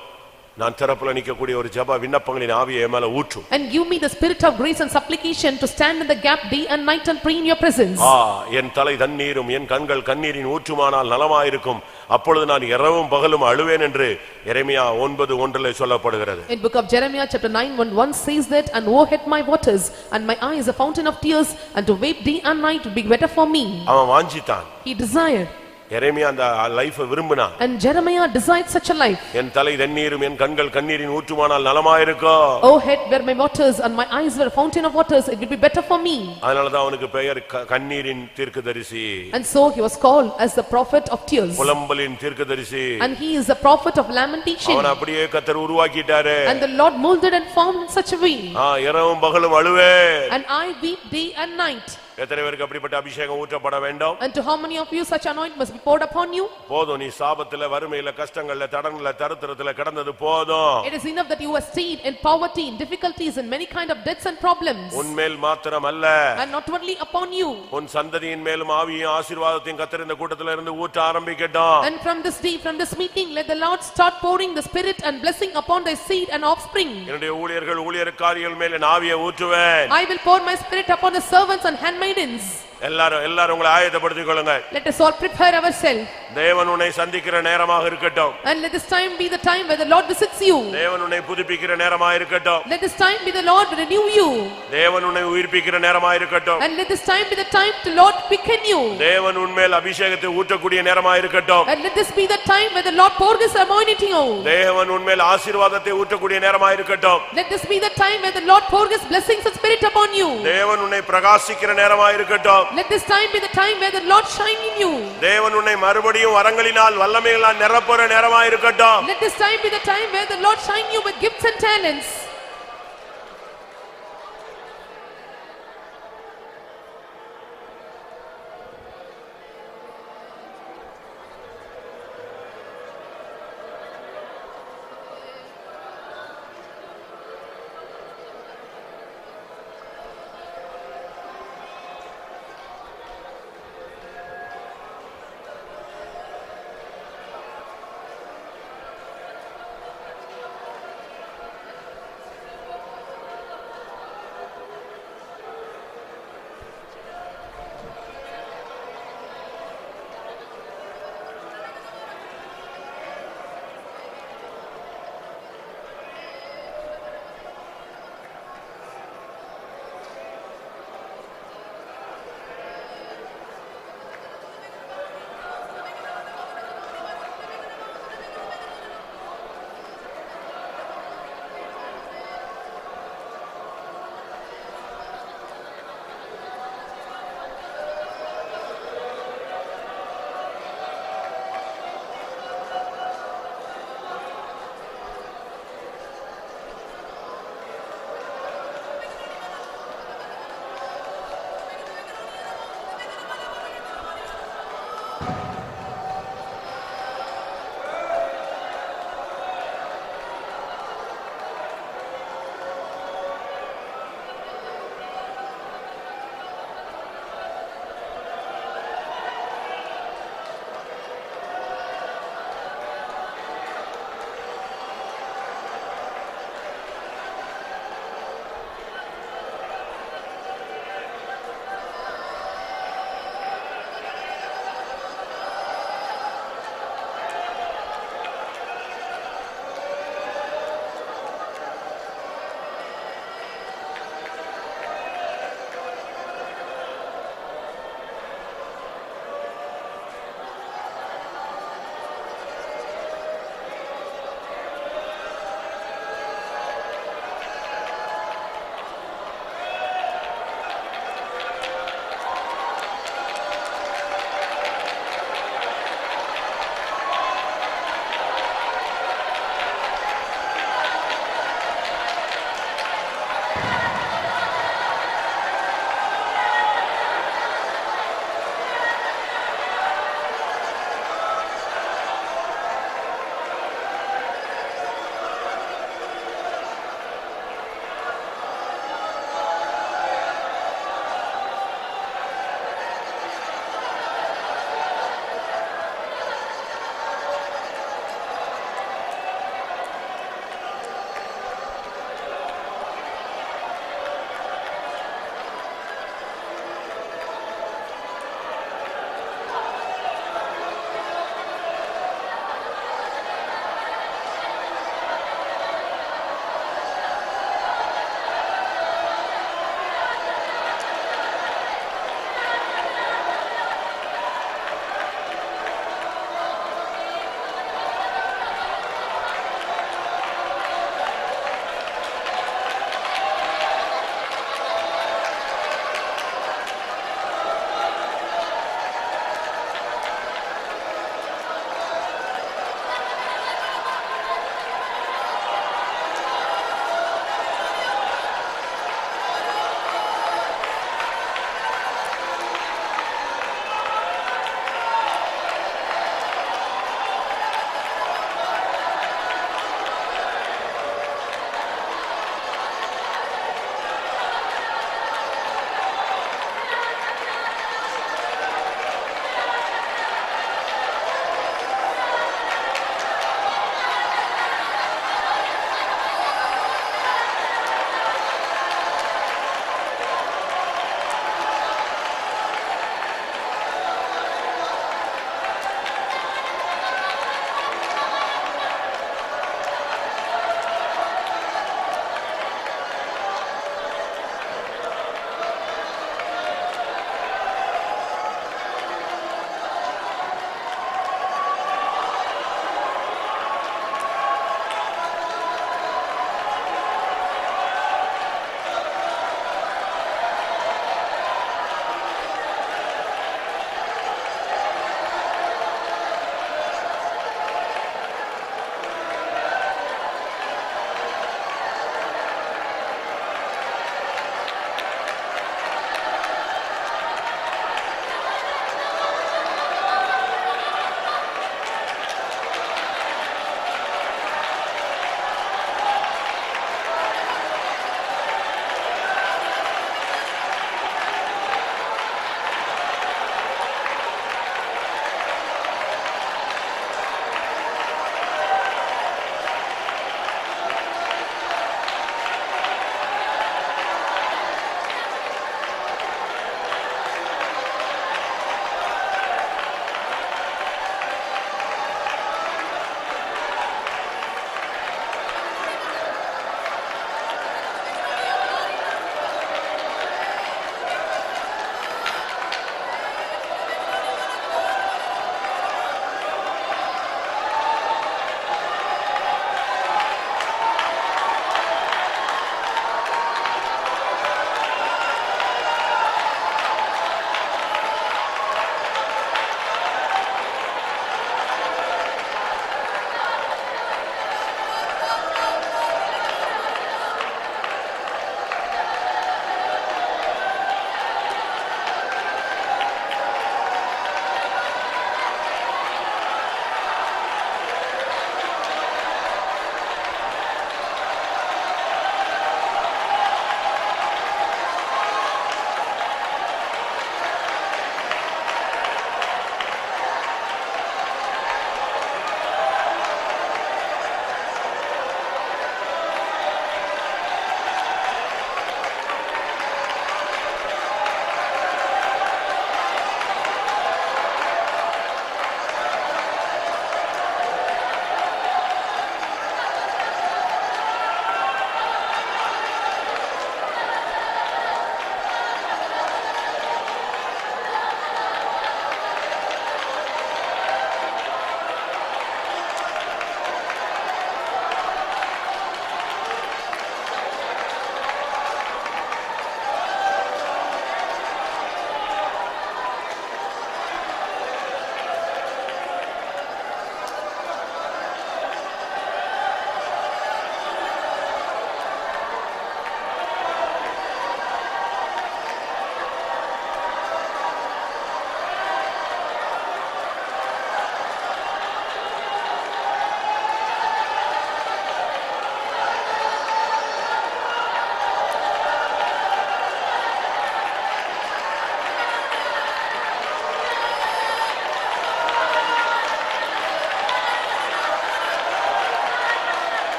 நான் திறப்புல நிக்கக்கூடிய ஒரு ஜெப விண்ணப்பங்களின் ஆவியை என் மேல ஊற்றும். And give me the spirit of grace and supplication to stand in the gap day and night and pray in your presence. என் தலை தண்ணீரும் என் கண்கள் கண்ணீரின் ஊற்றுமானால் நலமாயிருக்கும். அப்பொழுது நான் இரவும் பகலும் அழுவேன் என்று எரேமியா 9:1 சொல்லப்படுகிறது. In book of Jeremiah chapter 9:1 says that, and woe had my waters and my eyes a fountain of tears, and to weep day and night would be better for me. அவன் வாஞ்சித்தான். He desired. எரேமியா அந்த லைஃபை விரும்பினான். And Jeremiah desired such a life. என் தலை தண்ணீரும் என் கண்கள் கண்ணீரின் ஊற்றுமானால் நலமாயிருக்கும். O head were my waters and my eyes were a fountain of waters, it would be better for me. அதனால தான் அவனுக்கு பெயர் கண்ணீரின் தீர்க்கதரிசி. And so he was called as the prophet of tears. புலம்பலின் தீர்க்கதரிசி. And he is the prophet of lamentation. அவன் அப்படியே கர்த்தர் உருவாக்கிட்டாரே. And the Lord molded and formed in such a way. இரவும் பகலும் அழுவேன். And I weep day and night. எத்தனை பேருக்கு அப்படிப்பட்ட அபிஷேகம் ஊற்றப்பட வேண்டும்? And to how many of you such anointing must be poured upon you? போதும், நீ சாபத்திலே வறுமையிலே கஷ்டங்களிலே தடங்களிலே தரித்திரத்திலே கடந்தது போதும். It is enough that you were stayed in poverty, in difficulties, in many kind of debts and problems. உன்மேல் மாத்திரம் அல்ல, And not only upon you. உன் சந்ததியின் மேலும் ஆவியும் ஆசீர்வாதத்தையும் கர்த்தர் இந்த கூட்டத்திலே இருந்து ஊற்ற ஆரம்பிக்கட்டும். And from this day, from this meeting, let the Lord start pouring the spirit and blessing upon thy seed and offspring. என்னுடைய ஊழியர்கள் ஊழியக்காரிகள் மேல் என் ஆவியை ஊற்றுவேன். I will pour my spirit upon the servants and handmaidens. எல்லாரும் உங்களை ஆயத்தப்படுத்திக் கொள்ளுங்கள். Let us all prepare ourselves. தேவன் உன்னை சந்திக்கிற நேரமாக இருக்கட்டும். And let this time be the time where the Lord visits you. தேவன் உன்னை புதுப்பிக்கிற நேரமாக இருக்கட்டும். Let this time be the Lord renew you. தேவன் உன்னை உயிர்ப்பிக்கிற நேரமாக இருக்கட்டும். And let this time be the time to Lord quicken you. தேவன் உன்மேல் அபிஷேகத்தை ஊற்றக்கூடிய நேரமாக இருக்கட்டும். And let this be the time where the Lord pour this anointing out. தேவன் உன்மேல் ஆசீர்வாதத்தை ஊற்றக்கூடிய நேரமாக இருக்கட்டும். Let this be the time where the Lord pour his blessings and spirit upon you. தேவன் உன்னை பிரகாசிக்கிற நேரமாக இருக்கட்டும். Let this time be the time where the Lord shine in you. தேவன் உன்னை மறுபடியும் வரங்களினால் வல்லமைகளால் நிரப்புற நேரமாக இருக்கட்டும். Let this time be the time where the Lord shine you with gifts and talents.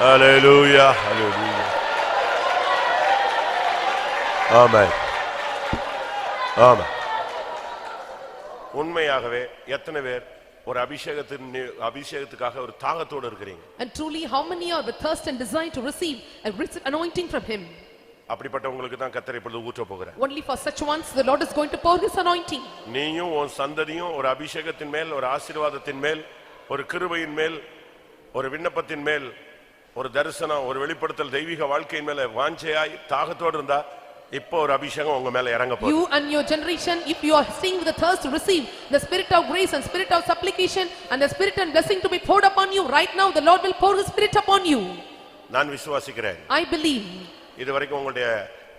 ஹalleluya ஹalleluya ஆமென் ஆமென். உண்மையாகவே எத்தனை பேர் ஒரு அபிஷேகத்துக்காக ஒரு தாகத்தோடு இருக்கிறீங்க? And truly how many are with thirst and desire to receive a rich anointing from him? அப்படிப்பட்டவங்களுக்கு தான் கர்த்தர் இப்பொழுது ஊற்ற போகிறார். Only for such ones the Lord is going to pour his anointing. நீயும் உன் சந்ததியும் ஒரு அபிஷேகத்தின் மேல், ஒரு ஆசீர்வாதத்தின் மேல், ஒரு கிருபையின் மேல், ஒரு விண்ணப்பத்தின் மேல், ஒரு தரிசனம், ஒரு வெளிப்படுத்தல், தெய்வீக வாழ்க்கையின் மேல வாஞ்சையாய் தாகத்தோடு இருந்தா இப்போ ஒரு அபிஷேகம் உங்க மேல இறங்க போகுது. You and your generation, if you are staying with the thirst to receive the spirit of grace and spirit of supplication and the spirit and blessing to be poured upon you, right now the Lord will pour his spirit upon you. நான் விசுவாசிக்கிறேன். I believe. இதுவரைக்கும் உங்களுடைய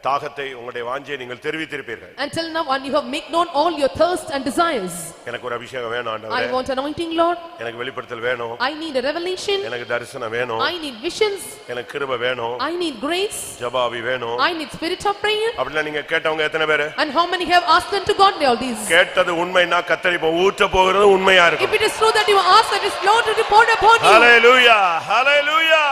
தாகத்தை, உங்களுடைய வாஞ்சையை நீங்கள் தெரிவித்திருப்பீர்கள். Until now, and you have made known all your thirst and desires. எனக்கு ஒரு அபிஷேகம் வேணும் ஆண்டவரே. I want anointing, Lord. எனக்கு வெளிப்படுத்தல் வேணும். I need a revelation. எனக்கு தரிசனம் வேணும். I need visions. எனக்கு கிருபை வேணும். I need grace. ஜெபாவி வேணும். I need spirit of prayer. அப்படினா நீங்க கேட்டவங்க எத்தனை பேர்? And how many have asked unto God all these? கேட்டது உண்மைனா கர்த்தர் இப்ப ஊற்ற போகிறது உண்மையா இருக்கும். If it is true that you asked, that is Lord to pour upon you. Hallelujah, hallelujah.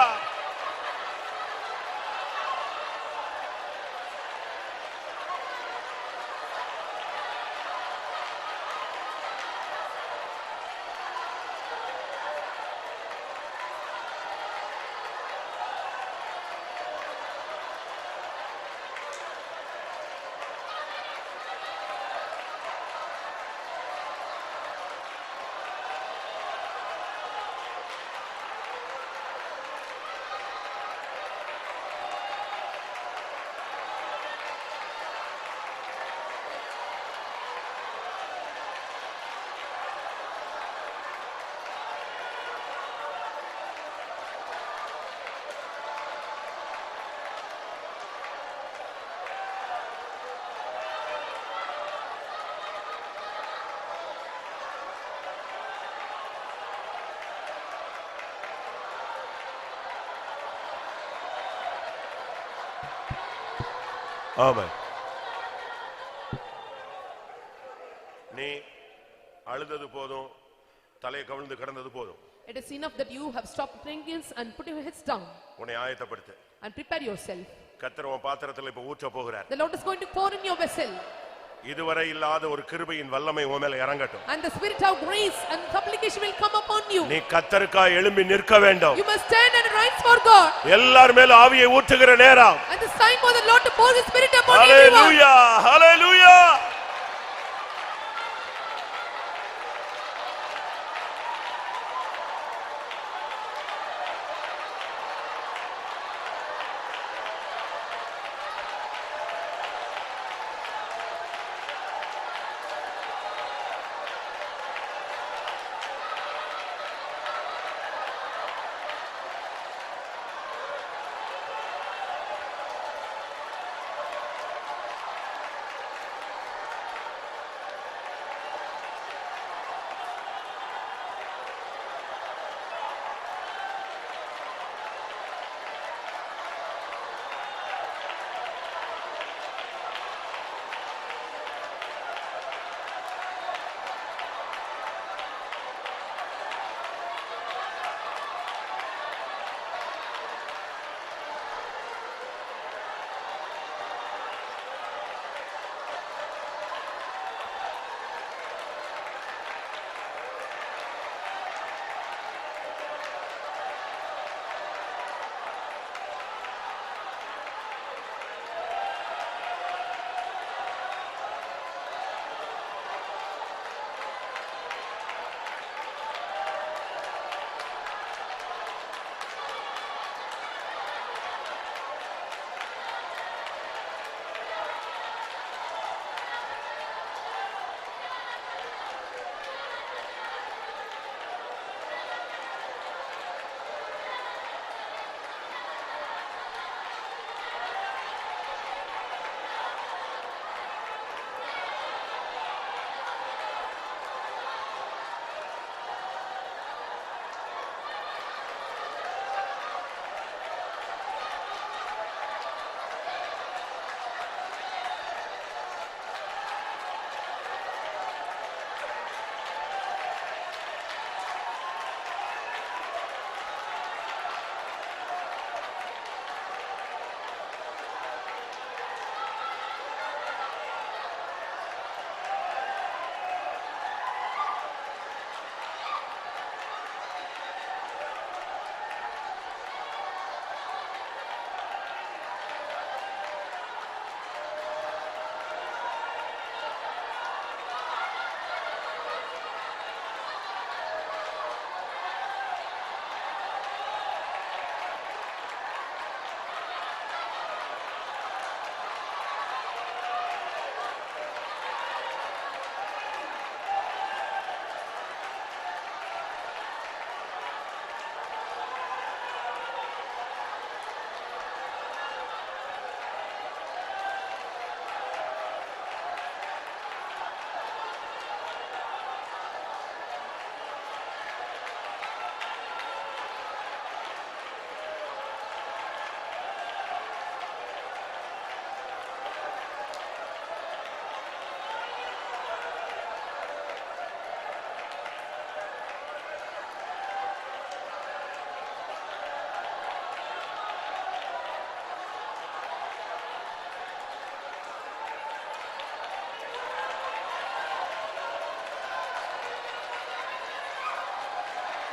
ஆமென். நீ அழுதது போதும், தலையை கவிழ்ந்து கிடந்தது போதும். It is enough that you have stopped praying and put your heads down. உன்னை ஆயத்தப்படுத்து. And prepare yourself. கர்த்தர் உன் பாத்திரத்தில் இப்ப ஊற்ற போகிறார். The Lord is going to pour in your vessel. இதுவரை இல்லாத ஒரு கிருபையின் வல்லமை உன் மேல இறங்கட்டும். And the spirit of grace and supplication will come upon you. நீ கர்த்தருக்காய் எழும்பி நிற்க வேண்டும். You must stand and rise for God. எல்லார் மேல ஆவியை ஊற்றுகிற நேரம். And the time for the Lord to pour his spirit upon everyone. Hallelujah, hallelujah.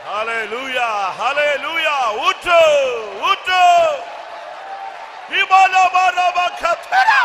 ஹalleluya ஹalleluya ஊற்று ஊற்று இபாலா பாரபா கத்தரா.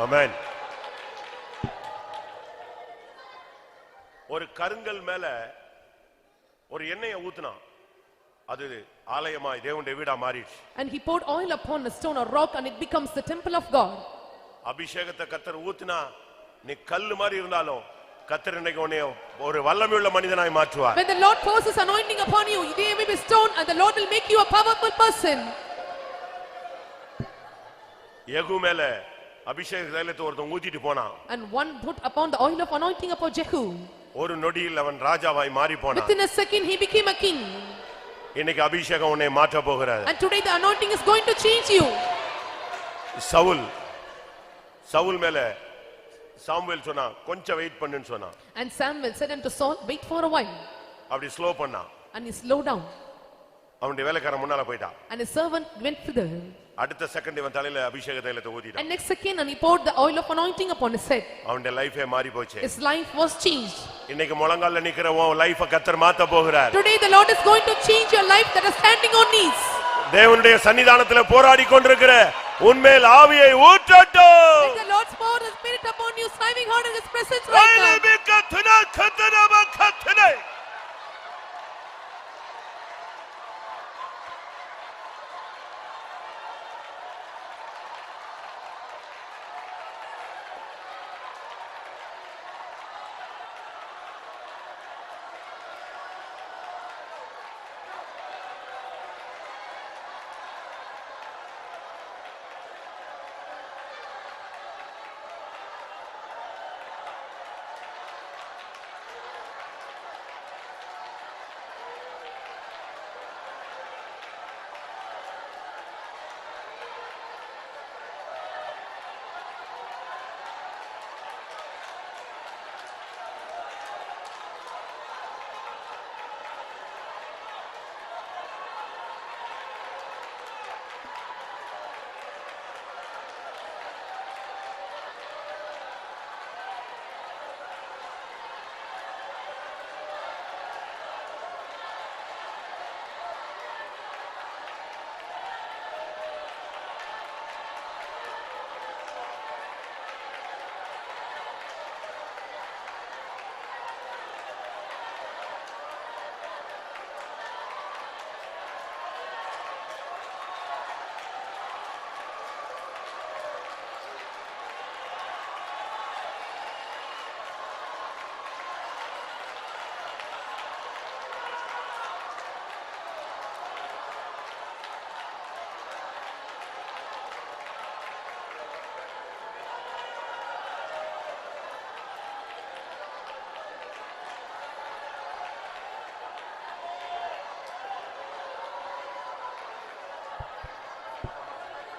ஆமென். ஒரு கருங்கல் மேல ஒரு எண்ணெயை ஊத்துனா அது ஆலயமாய் தேவனுடைய வீடா மாறிடுச்சு. And he poured oil upon a stone or rock and it becomes the temple of God. அபிஷேகத்தை கர்த்தர் ஊத்துனா நீ கல்லு மாதிரி இருந்தாலும் கர்த்தர் இன்னைக்கு உன்னை ஒரு வல்லமையுள்ள மனிதனாய் மாற்றுவார். When the Lord pours his anointing upon you, they may be stone and the Lord will make you a powerful person. யெகூ மேல அபிஷேக தைலத்தை ஒருத்தன் ஊத்திட்டு போனான். And one put upon the oil of anointing upon Jehu. ஒரு நொடியில் அவன் ராஜாவாய் மாறி போனான். Within a second he became a king. இன்னைக்கு அபிஷேகம் உன்னை மாற்ற போகிறது. And today the anointing is going to change you. Saul மேல சாமுவேல் சொன்னா கொஞ்சம் வெயிட் பண்ணுன்னு சொன்னான். And Samuel said unto Saul, wait for a while. அப்படி ஸ்லோ பண்ணான். And he slowed down. அவனுடைய வேலைக்காரன் முன்னால போயிட்டான். And his servant went further. அடுத்த செகண்ட் இவன் தலையில அபிஷேக தைலத்தை ஊத்திட்டான். And next second and he poured the oil of anointing upon his head. அவனுடைய லைஃபே மாறி போச்சு. His life was changed. இன்னைக்கு முழங்கால்ல நிக்கிற உன் லைஃபை கர்த்தர் மாத்த போகிறார். Today the Lord is going to change your life that is standing on knees. தேவனுடைய சன்னிதானத்திலே போராடி கொண்டிருக்கிற உன்மேல் ஆவியை ஊற்றட்டும். Let the Lord's pour the spirit upon you, striving hard in his presence right now.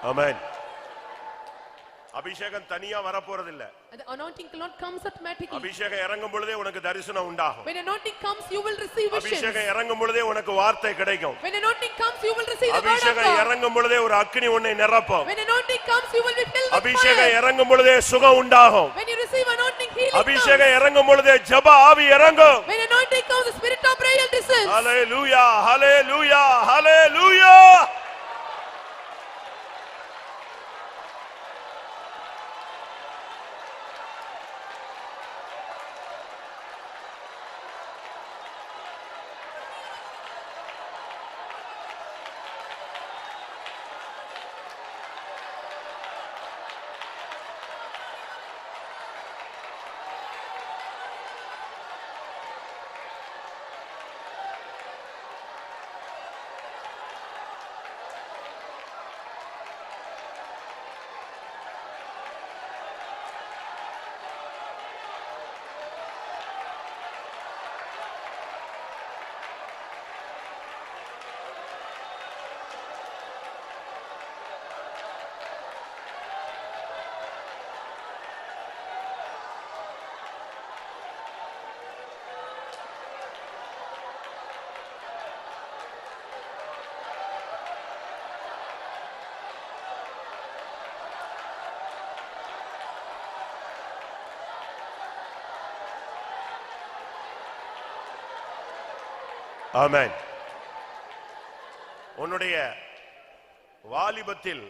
ஆமென். அபிஷேகம் தனியா வர போறதில்லை. The anointing cannot comes automatically. அபிஷேகம் இறங்கும் பொழுதே உனக்கு தரிசனம் உண்டாகும். When anointing comes you will receive visions. அபிஷேகம் இறங்கும் பொழுதே உனக்கு வார்த்தை கிடைக்கும். When anointing comes you will receive the word of அபிஷேகம் God. இறங்கும் பொழுதே ஒரு அக்கினி உன்னை நிரப்பும். When anointing comes you will be filled with fire. அபிஷேகம் இறங்கும் பொழுதே சுகம் உண்டாகும். When you receive anointing healing comes. அபிஷேகம் இறங்கும் பொழுதே ஜெப ஆவி இறங்கும். When anointing comes the spirit of prayer descends. ஹalleluya ஹalleluya ஹalleluya. ஆமென். உன்னுடைய வாலிபத்தில்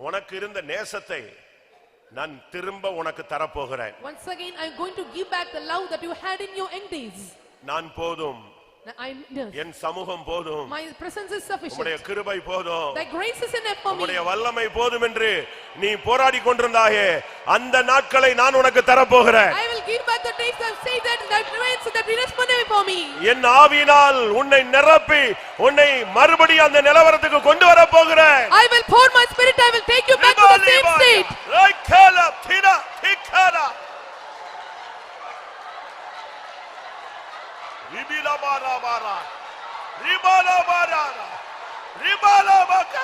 உனக்கு இருந்த நேசத்தை நான் திரும்ப உனக்கு தரப்போகிறேன். Once again I am going to give back the love that you had in your young days. நான் போதும், என் சமூகம் போதும், my presence is sufficient, உம்முடைய கிருபை போதும், thy grace is enough for me, உம்முடைய வல்லமை போதும் என்று நீ போராடி கொண்டிருந்தாயே, அந்த நாட்களை நான் உனக்கு தரப்போகிறேன். I will give back the days that say that thy grace that responded for me. என் ஆவியினால் உன்னை நிரப்பி உன்னை மறுபடியும் அந்த நிலவரத்துக்கு கொண்டு வர போகிறேன். I will pour my spirit, I will take you back to the same state. Ribala bara bara, ribala bara, ribala baka.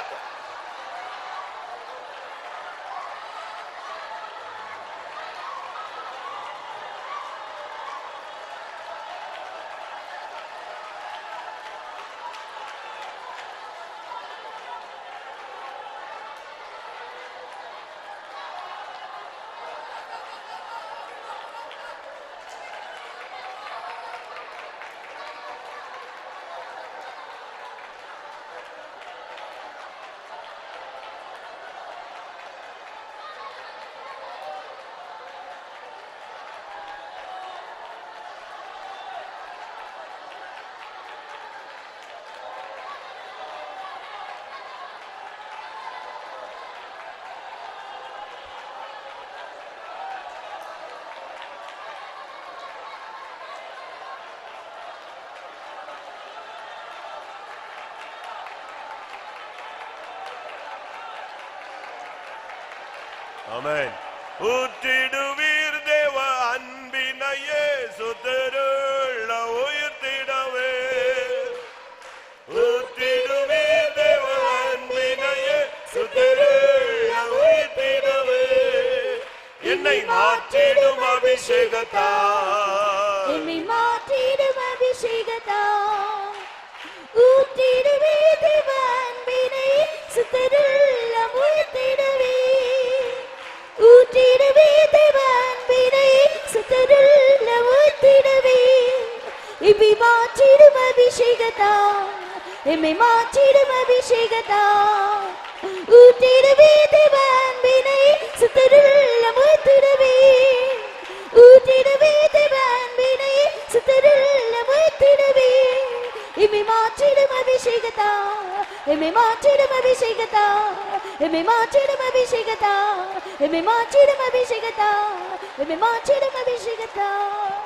ஆமென். ஊற்றிடுவீர் தேவ அன்பினையே சுத்தருள்ள உயிர்த்திடவே. ஊற்றிடுவீர் தேவ அன்பினையே சுத்தருள்ள உயிர்த்திடவே. என்னை மாற்றிடும் அபிஷேகத்தால், என்னை மாற்றிடும் அபிஷேகத்தால், ஊற்றிடுவீர் தேவ அன்பினை சுத்தருள்ள உயிர்த்திடவே. ஊற்றிடுவே தேவ அன்பினை சுத்தருள்ள ஊற்றிடுவே. இவை மாற்றிடும் அபிஷேகத்தால், எம்மை மாற்றிடும் அபிஷேகத்தால், ஊற்றிடுவே தேவ அன்பினை சுத்தருள்ள ஊற்றிடுவே. ஊற்றிடுவே தேவ அன்பினை சுத்தருள்ள ஊற்றிடுவே. இவை மாற்றிடும் அபிஷேகத்தால், எம்மை மாற்றிடும் அபிஷேகத்தால், எம்மை மாற்றிடும் அபிஷேகத்தால், எம்மை மாற்றிடும் அபிஷேகத்தால், எம்மை மாற்றிடும் அபிஷேகத்தால்.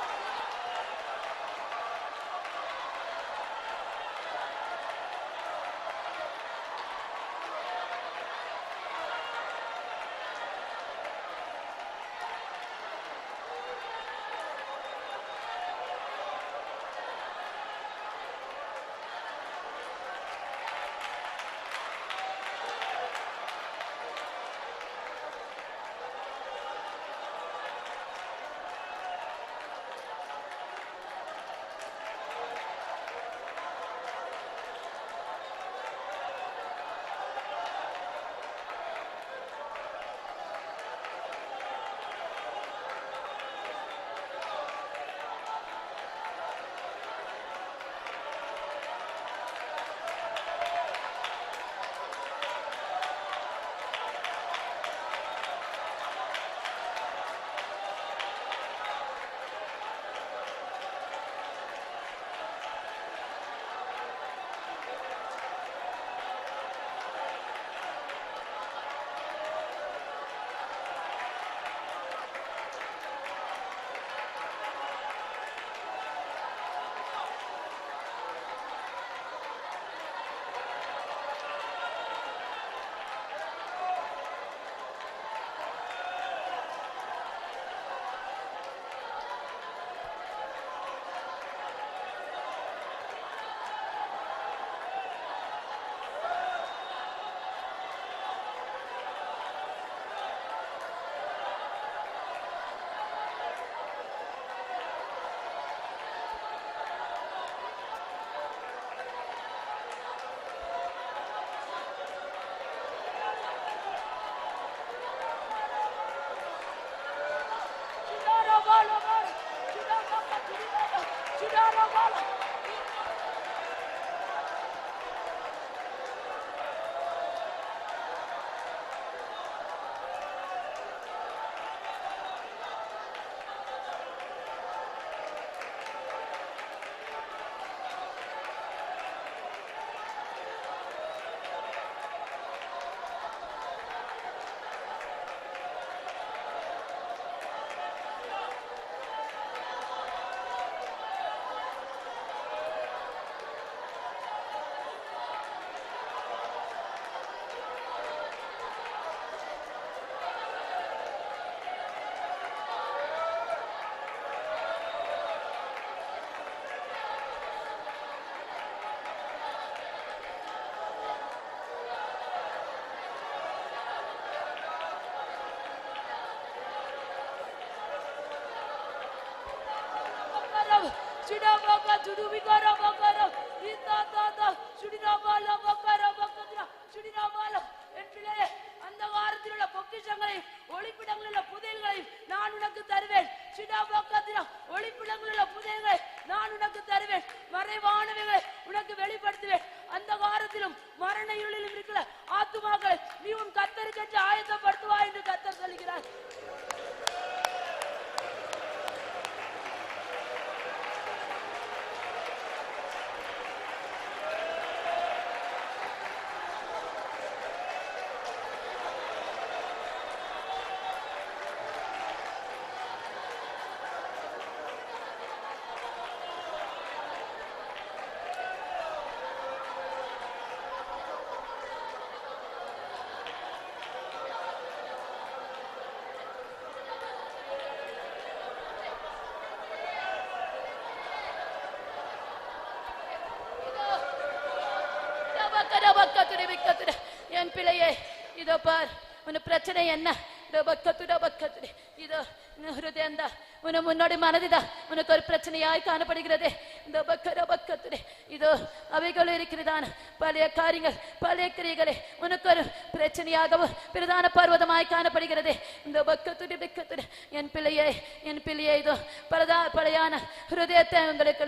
Shidabaka Judubikara Bakara Itata Shudinabala Bakara Bakadra Shudinabala Entile அந்த வாரத்தில் உள்ள பொக்கிஷங்களையும் ஒளிப்பிடங்களில் உள்ள புதையல்களையும் நான் உனக்கு தருவேன். சிடாபாக்கத்திரா ஒளிப்பிடங்களில் உள்ள புதையல்களை நான் உனக்கு தருவேன். மறைவானவைகளை உனக்கு வெளிப்படுத்துவேன். அந்த வாரத்திலும் மரண இருளிலும் இருக்கிற ஆத்துமாக்களை நீ உன் கர்த்தருக்கு ஆயத்தப்படுத்துவாய் என்று கர்த்தர் சொல்கிறார். என் பிள்ளையே இதோ பார், உன் பிரச்சனை என்ன? இதோ ஹிருதயம் உன முன்னோடி மனதிதா உனக்கு ஒரு பிரச்சனையாய் காணப்படுகிறது. இந்த பக்கத்துடே இதோ அவைகள் இருக்கிறதான பழைய காரியங்கள் பழைய கிரியைகளே உனக்கு ஒரு பிரச்சனையாகவும் பிரதான பர்வதமாய் காணப்படுகிறது. இந்த பக்கத்துடே என் பிள்ளையே இதோ பழையான ஹிருதயத்தை உங்களுக்கு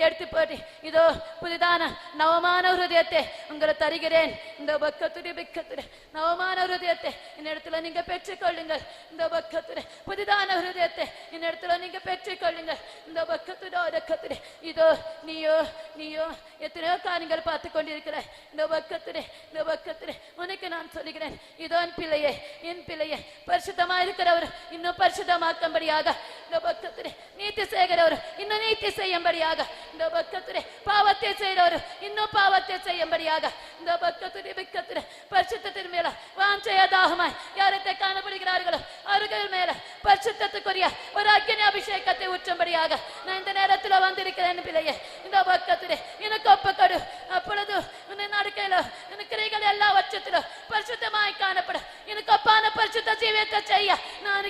எடுத்து போட்டு இதோ புதிதான நவமான ஹிருதயத்தை உங்களை தருகிறேன். இந்த பக்கத்துடே நவமான ஹிருதயத்தை என்னிடத்துல நீங்க பெற்றுக்கொள்ளுங்கள். இந்த பக்கத்துடே புதிதான ஹிருதயத்தை என்னிடத்துல நீங்க பெற்றுக்கொள்ளுங்கள். இந்த பக்கத்துடே இதோ நீயோ எத்தனையோ காரியங்கள் பார்த்து கொண்டிருக்கிற இந்த பக்கத்துடே உனக்கு நான் சொல்லுகிறேன். இதோ என் பிள்ளையே பரிசுத்தமா இருக்கிறவர் இன்னும் பரிசுத்தமாக்கும்படியாக, இந்த பக்கத்துடே நீதி செய்கிறவர் இன்னும் நீதி செய்யும்படியாக, இந்த பக்கத்துடே பாவத்தை செய்கிறவர் இன்னும் பாவத்தை செய்யும்படியாக, இந்த பக்கத்துடே பரிசுத்தத்தின் மேல வாஞ்சையதாகமாய் யாரத்தை காணப்படுகிறார்களோ அவர்கள் மேல பரிசுத்தத்துக்குரிய ஒரு அக்கினி அபிஷேகத்தை ஊற்றும்படியாக நான் இந்த நேரத்தில் வந்திருக்கிறேன். பிள்ளையே இந்த பக்கத்துடே எனக்கு ஒப்புக்கொடு. அப்பொழுது உன்னை நடக்கையில உன் கிரைகள் எல்லா வருஷத்திலும் பரிசுத்தமாய் காணப்படும். எனக்கு ஒப்பான பரிசுத்த ஜீவியத்தை செய்ய நான்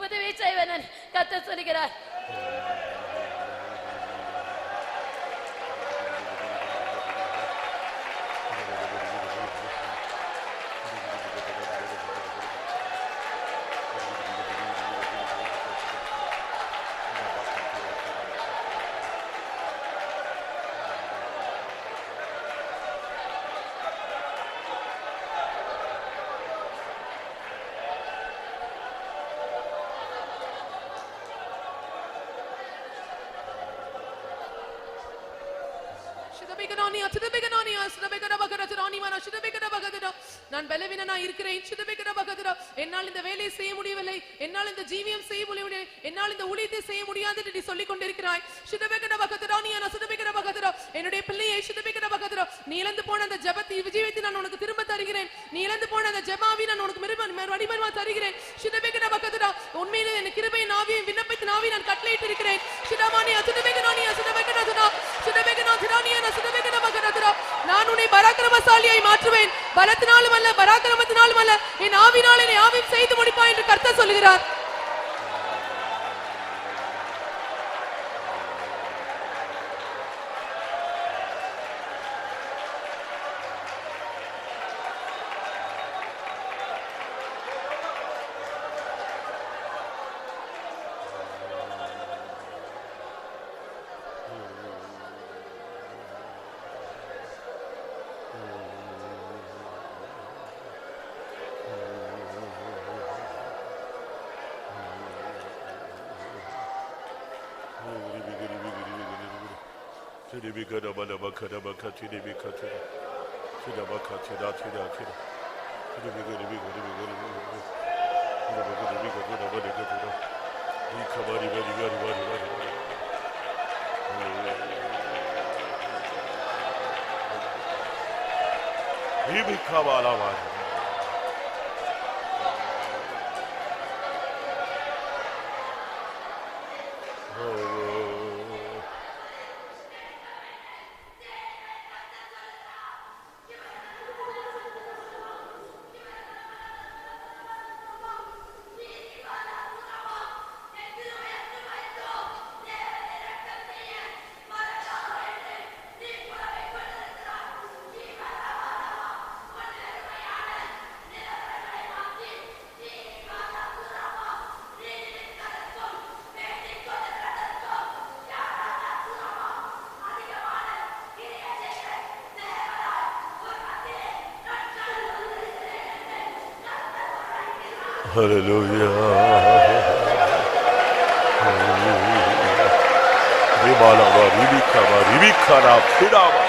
உதவி செய்வேன் கர்த்தர் சொல்கிறார். நான் பலவீனனா இருக்கிறேன். என்னால் இந்த வேலையை செய்ய முடியவில்லை, என்னால் இந்த ஜீவியம் செய்ய முடியவில்லை, என்னால் இந்த ஊழியத்தை செய்ய முடியாது என்று சொல்லிக் கொண்டிருக்கிறாய். என்னுடைய பிள்ளையை நீ இழந்து போன அந்த ஜெபத்தை விஜயத்தை நான் உனக்கு திரும்ப தருகிறேன். நீ இழந்து போன அந்த ஜெபாவை நான் உனக்கு மறுபடியும் தருகிறேன். உண்மையிலே என் கிருபையின் ஆவியையும் விண்ணப்பத்தின் ஆவியை நான் கட்டளையிட்டு இருக்கிறேன். நான் உன்னை பராக்கிரமசாலியாய் மாற்றுவேன். பலத்தினாலும் அல்ல பராக்கிரமத்தினாலும் அல்ல, என் ஆவியினால் என்னை ஆவியம் செய்து முடிப்பாய் என்று கர்த்தர் சொல்கிறார். Hallelujah. Ribalaba, ribikaba, ribikara, firaba.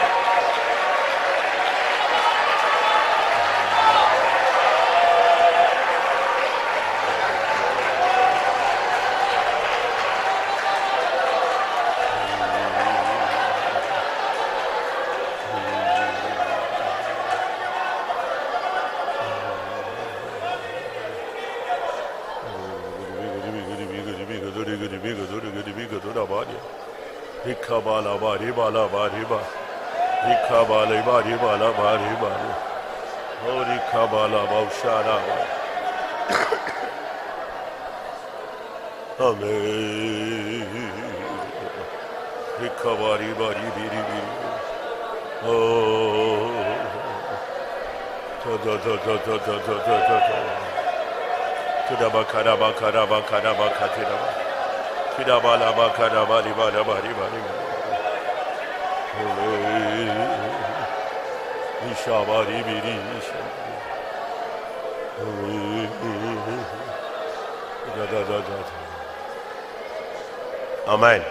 Amen.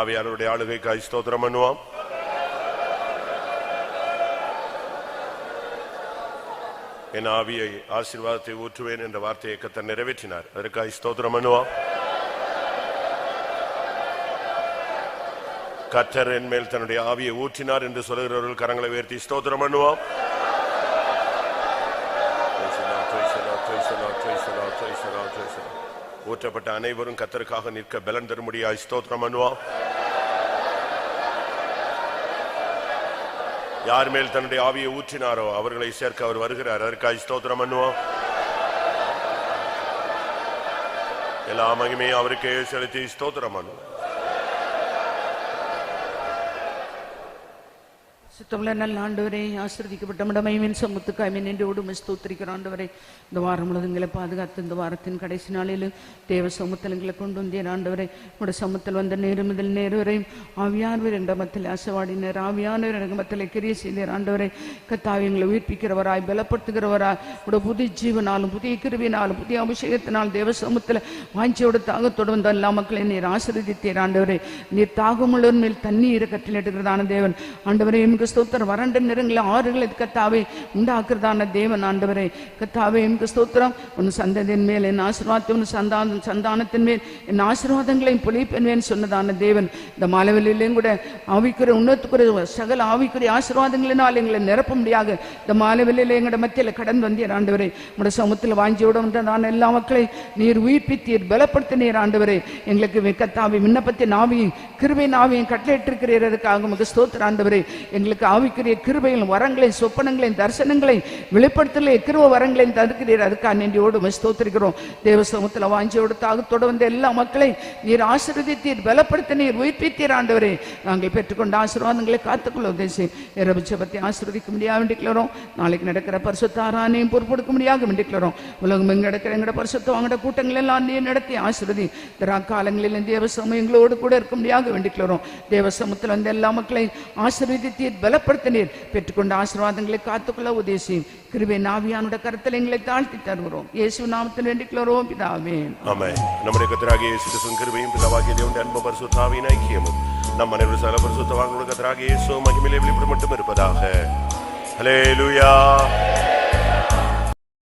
ஆவியானவருடைய ஆளுகைக்காய் ஸ்தோத்திரம் பண்ணுவோம். என் ஆவியை ஆசீர்வாதத்தை ஊற்றுவேன் என்ற வார்த்தையை கர்த்தர் நிறைவேற்றினார். அதற்காக ஸ்தோத்திரம் பண்ணுவோம். கர்த்தர் என் மேல் தன்னுடைய ஆவியை ஊற்றினார் என்று சொல்லுகிறவர்கள் கரங்களை உயர்த்தி ஸ்தோத்திரம் பண்ணுவோம். ஊற்றப்பட்ட அனைவரும் கர்த்தருக்காக நிற்க பலன் தரும்படியாய் ஸ்தோத்திரம் பண்ணுவோம். யார் மேல் தன்னுடைய ஆவியை ஊற்றினாரோ அவர்களை சேர்க்க அவர் வருகிறார். அதற்காக ஸ்தோத்திரம் பண்ணுவோம். எல்லா மகிமையும் அவருக்கே செலுத்தி ஸ்தோத்திரம் பண்ணுவோம். சுத்தமுள்ள நல்ல ஆண்டவரே, ஆசீர்வதிக்கப்பட்ட மடமையின் சமூகத்துக்காய் நின்றோடு ஸ்தோத்திரிக்கிற ஆண்டவரே, இந்த வாரம் முழுதுங்களை பாதுகாத்து இந்த வாரத்தின் கடைசி நாளிலும் தேவ சமூகத்தலங்களை கொண்டு வந்தேன் ஆண்டவரே. உடைய சமூகத்தில் வந்த நேரு முதல் நேரு வரையும் ஆவியானவர் என்ற மத்தியில் அசவாடினர், ஆவியானவர் என்ற மத்தியில் கிரியை செய்தார் ஆண்டவரே. கர்த்தாவே, எங்களை உயிர்ப்பிக்கிறவராய் பலப்படுத்துகிறவராய் உடைய புதிய ஜீவனாலும் புதிய கிருவினாலும் புதிய அபிஷேகத்தினால் தேவ சமூகத்தில் வாஞ்சியோடு தாகத்தோடு வந்த எல்லா மக்களை நீர் ஆசீர்வதித்தீர் ஆண்டவரே. நீர் தாகமுள்ளவர் மேல் தண்ணீரை கட்டளையிடுகிறதான தேவன் ஆண்டவரே. ஸ்தோத்திரம். வறண்ட நிறங்களை ஆறுகளை கர்த்தாவே உண்டாக்குறதான தேவன் ஆண்டவரே. கர்த்தாவே, எமக்கு ஸ்தோத்திரம். உன் சந்ததியின் மேல் என் ஆசீர்வாதத்தை, உன் சந்தானத்தின் மேல் என் ஆசீர்வாதங்களையும் பொழிப்பேன் சொன்னதான தேவன் இந்த மாலைவெளியிலையும் கூட ஆவிக்குரிய உன்னத்துக்குரிய சகல ஆவிக்குரிய ஆசீர்வாதங்களினால் எங்களை நிரப்ப முடியாக இந்த மாலைவெளியில எங்களோட மத்தியில் கடந்து வந்தீர் ஆண்டவரே. உங்களுடைய சமூகத்தில் வாஞ்சியோடு வந்ததான எல்லா மக்களை நீர் உயிர்ப்பித்தீர், பலப்படுத்தினீர் ஆண்டவரே. எங்களுக்கு கர்த்தாவே விண்ணப்பத்தின் ஆவியும் கிருபையின் ஆவியும் கட்டளையிட்டிருக்கிறீர். அதுக்காக உமக்கு ஸ்தோத்திரம் ஆண்டவரே. எங்களுக்கு ஆவிக்குரிய கிருபையும் வரங்களையும் சொப்பனங்களையும் தரிசனங்களையும் வெளிப்படுத்தல கிருப வரங்களையும் தடுக்கிறீர். அதுக்காக நன்றியோடு ஸ்தோத்திரிக்கிறோம். தேவ சமூகத்தில் வாஞ்சியோடு தாகத்தோடு வந்த எல்லா மக்களையும் நீர் ஆசீர்வதித்தீர், பலப்படுத்தினீர், உயிர்ப்பித்தீர் ஆண்டவரே. நாங்கள் பெற்றுக்கொண்ட ஆசீர்வாதங்களை காத்துக்கொள்ள உதவி இரபட்சபத்தை ஆசீர்வதிக்க முடியாது வேண்டிக்கிறோம். நாளைக்கு நடக்கிற பரிசுத்த ஆராதனையும் பொறுப்பெடுக்க முடியாது வேண்டிக்கிறோம். உலகம் எங்க நடக்கிற எங்கட பரிசுத்த வாங்கட கூட்டங்கள் எல்லாம் நீர் நடத்தி ஆசீர்வதி. காலங்களில் தேவ சமயங்களோடு கூட இருக்க முடியாது வேண்டிக்கிறோம். தேவ சமூகத்தில் வந்த எல்லா மக்களையும் ஆசீர்வதித்தீர், பலப்படுத்தினீர். பெற்றுக்கொண்ட ஆசீர்வாதங்களை காத்துக்கொள்ள உதவி கிருபை ஆவியானுடைய கருத்தில் எங்களை தாழ்த்தி தருகிறோம். இயேசு நாமத்தில் வேண்டிக்கிறோம் பிதாவே. ஆமென். நம்முடைய கர்த்தராகிய இயேசு கிறிஸ்துவின் கிருபையும் பிதாவாகிய தேவனுடைய அன்பும் பரிசுத்த ஆவியின் ஐக்கியமும் நம் அனைவரும் சகல பரிசுத்தவான்களுடைய கர்த்தராகிய இயேசு மகிமையிலே வெளிப்பட்டு மட்டும் இருப்பதாக. ஹல்லேலூயா.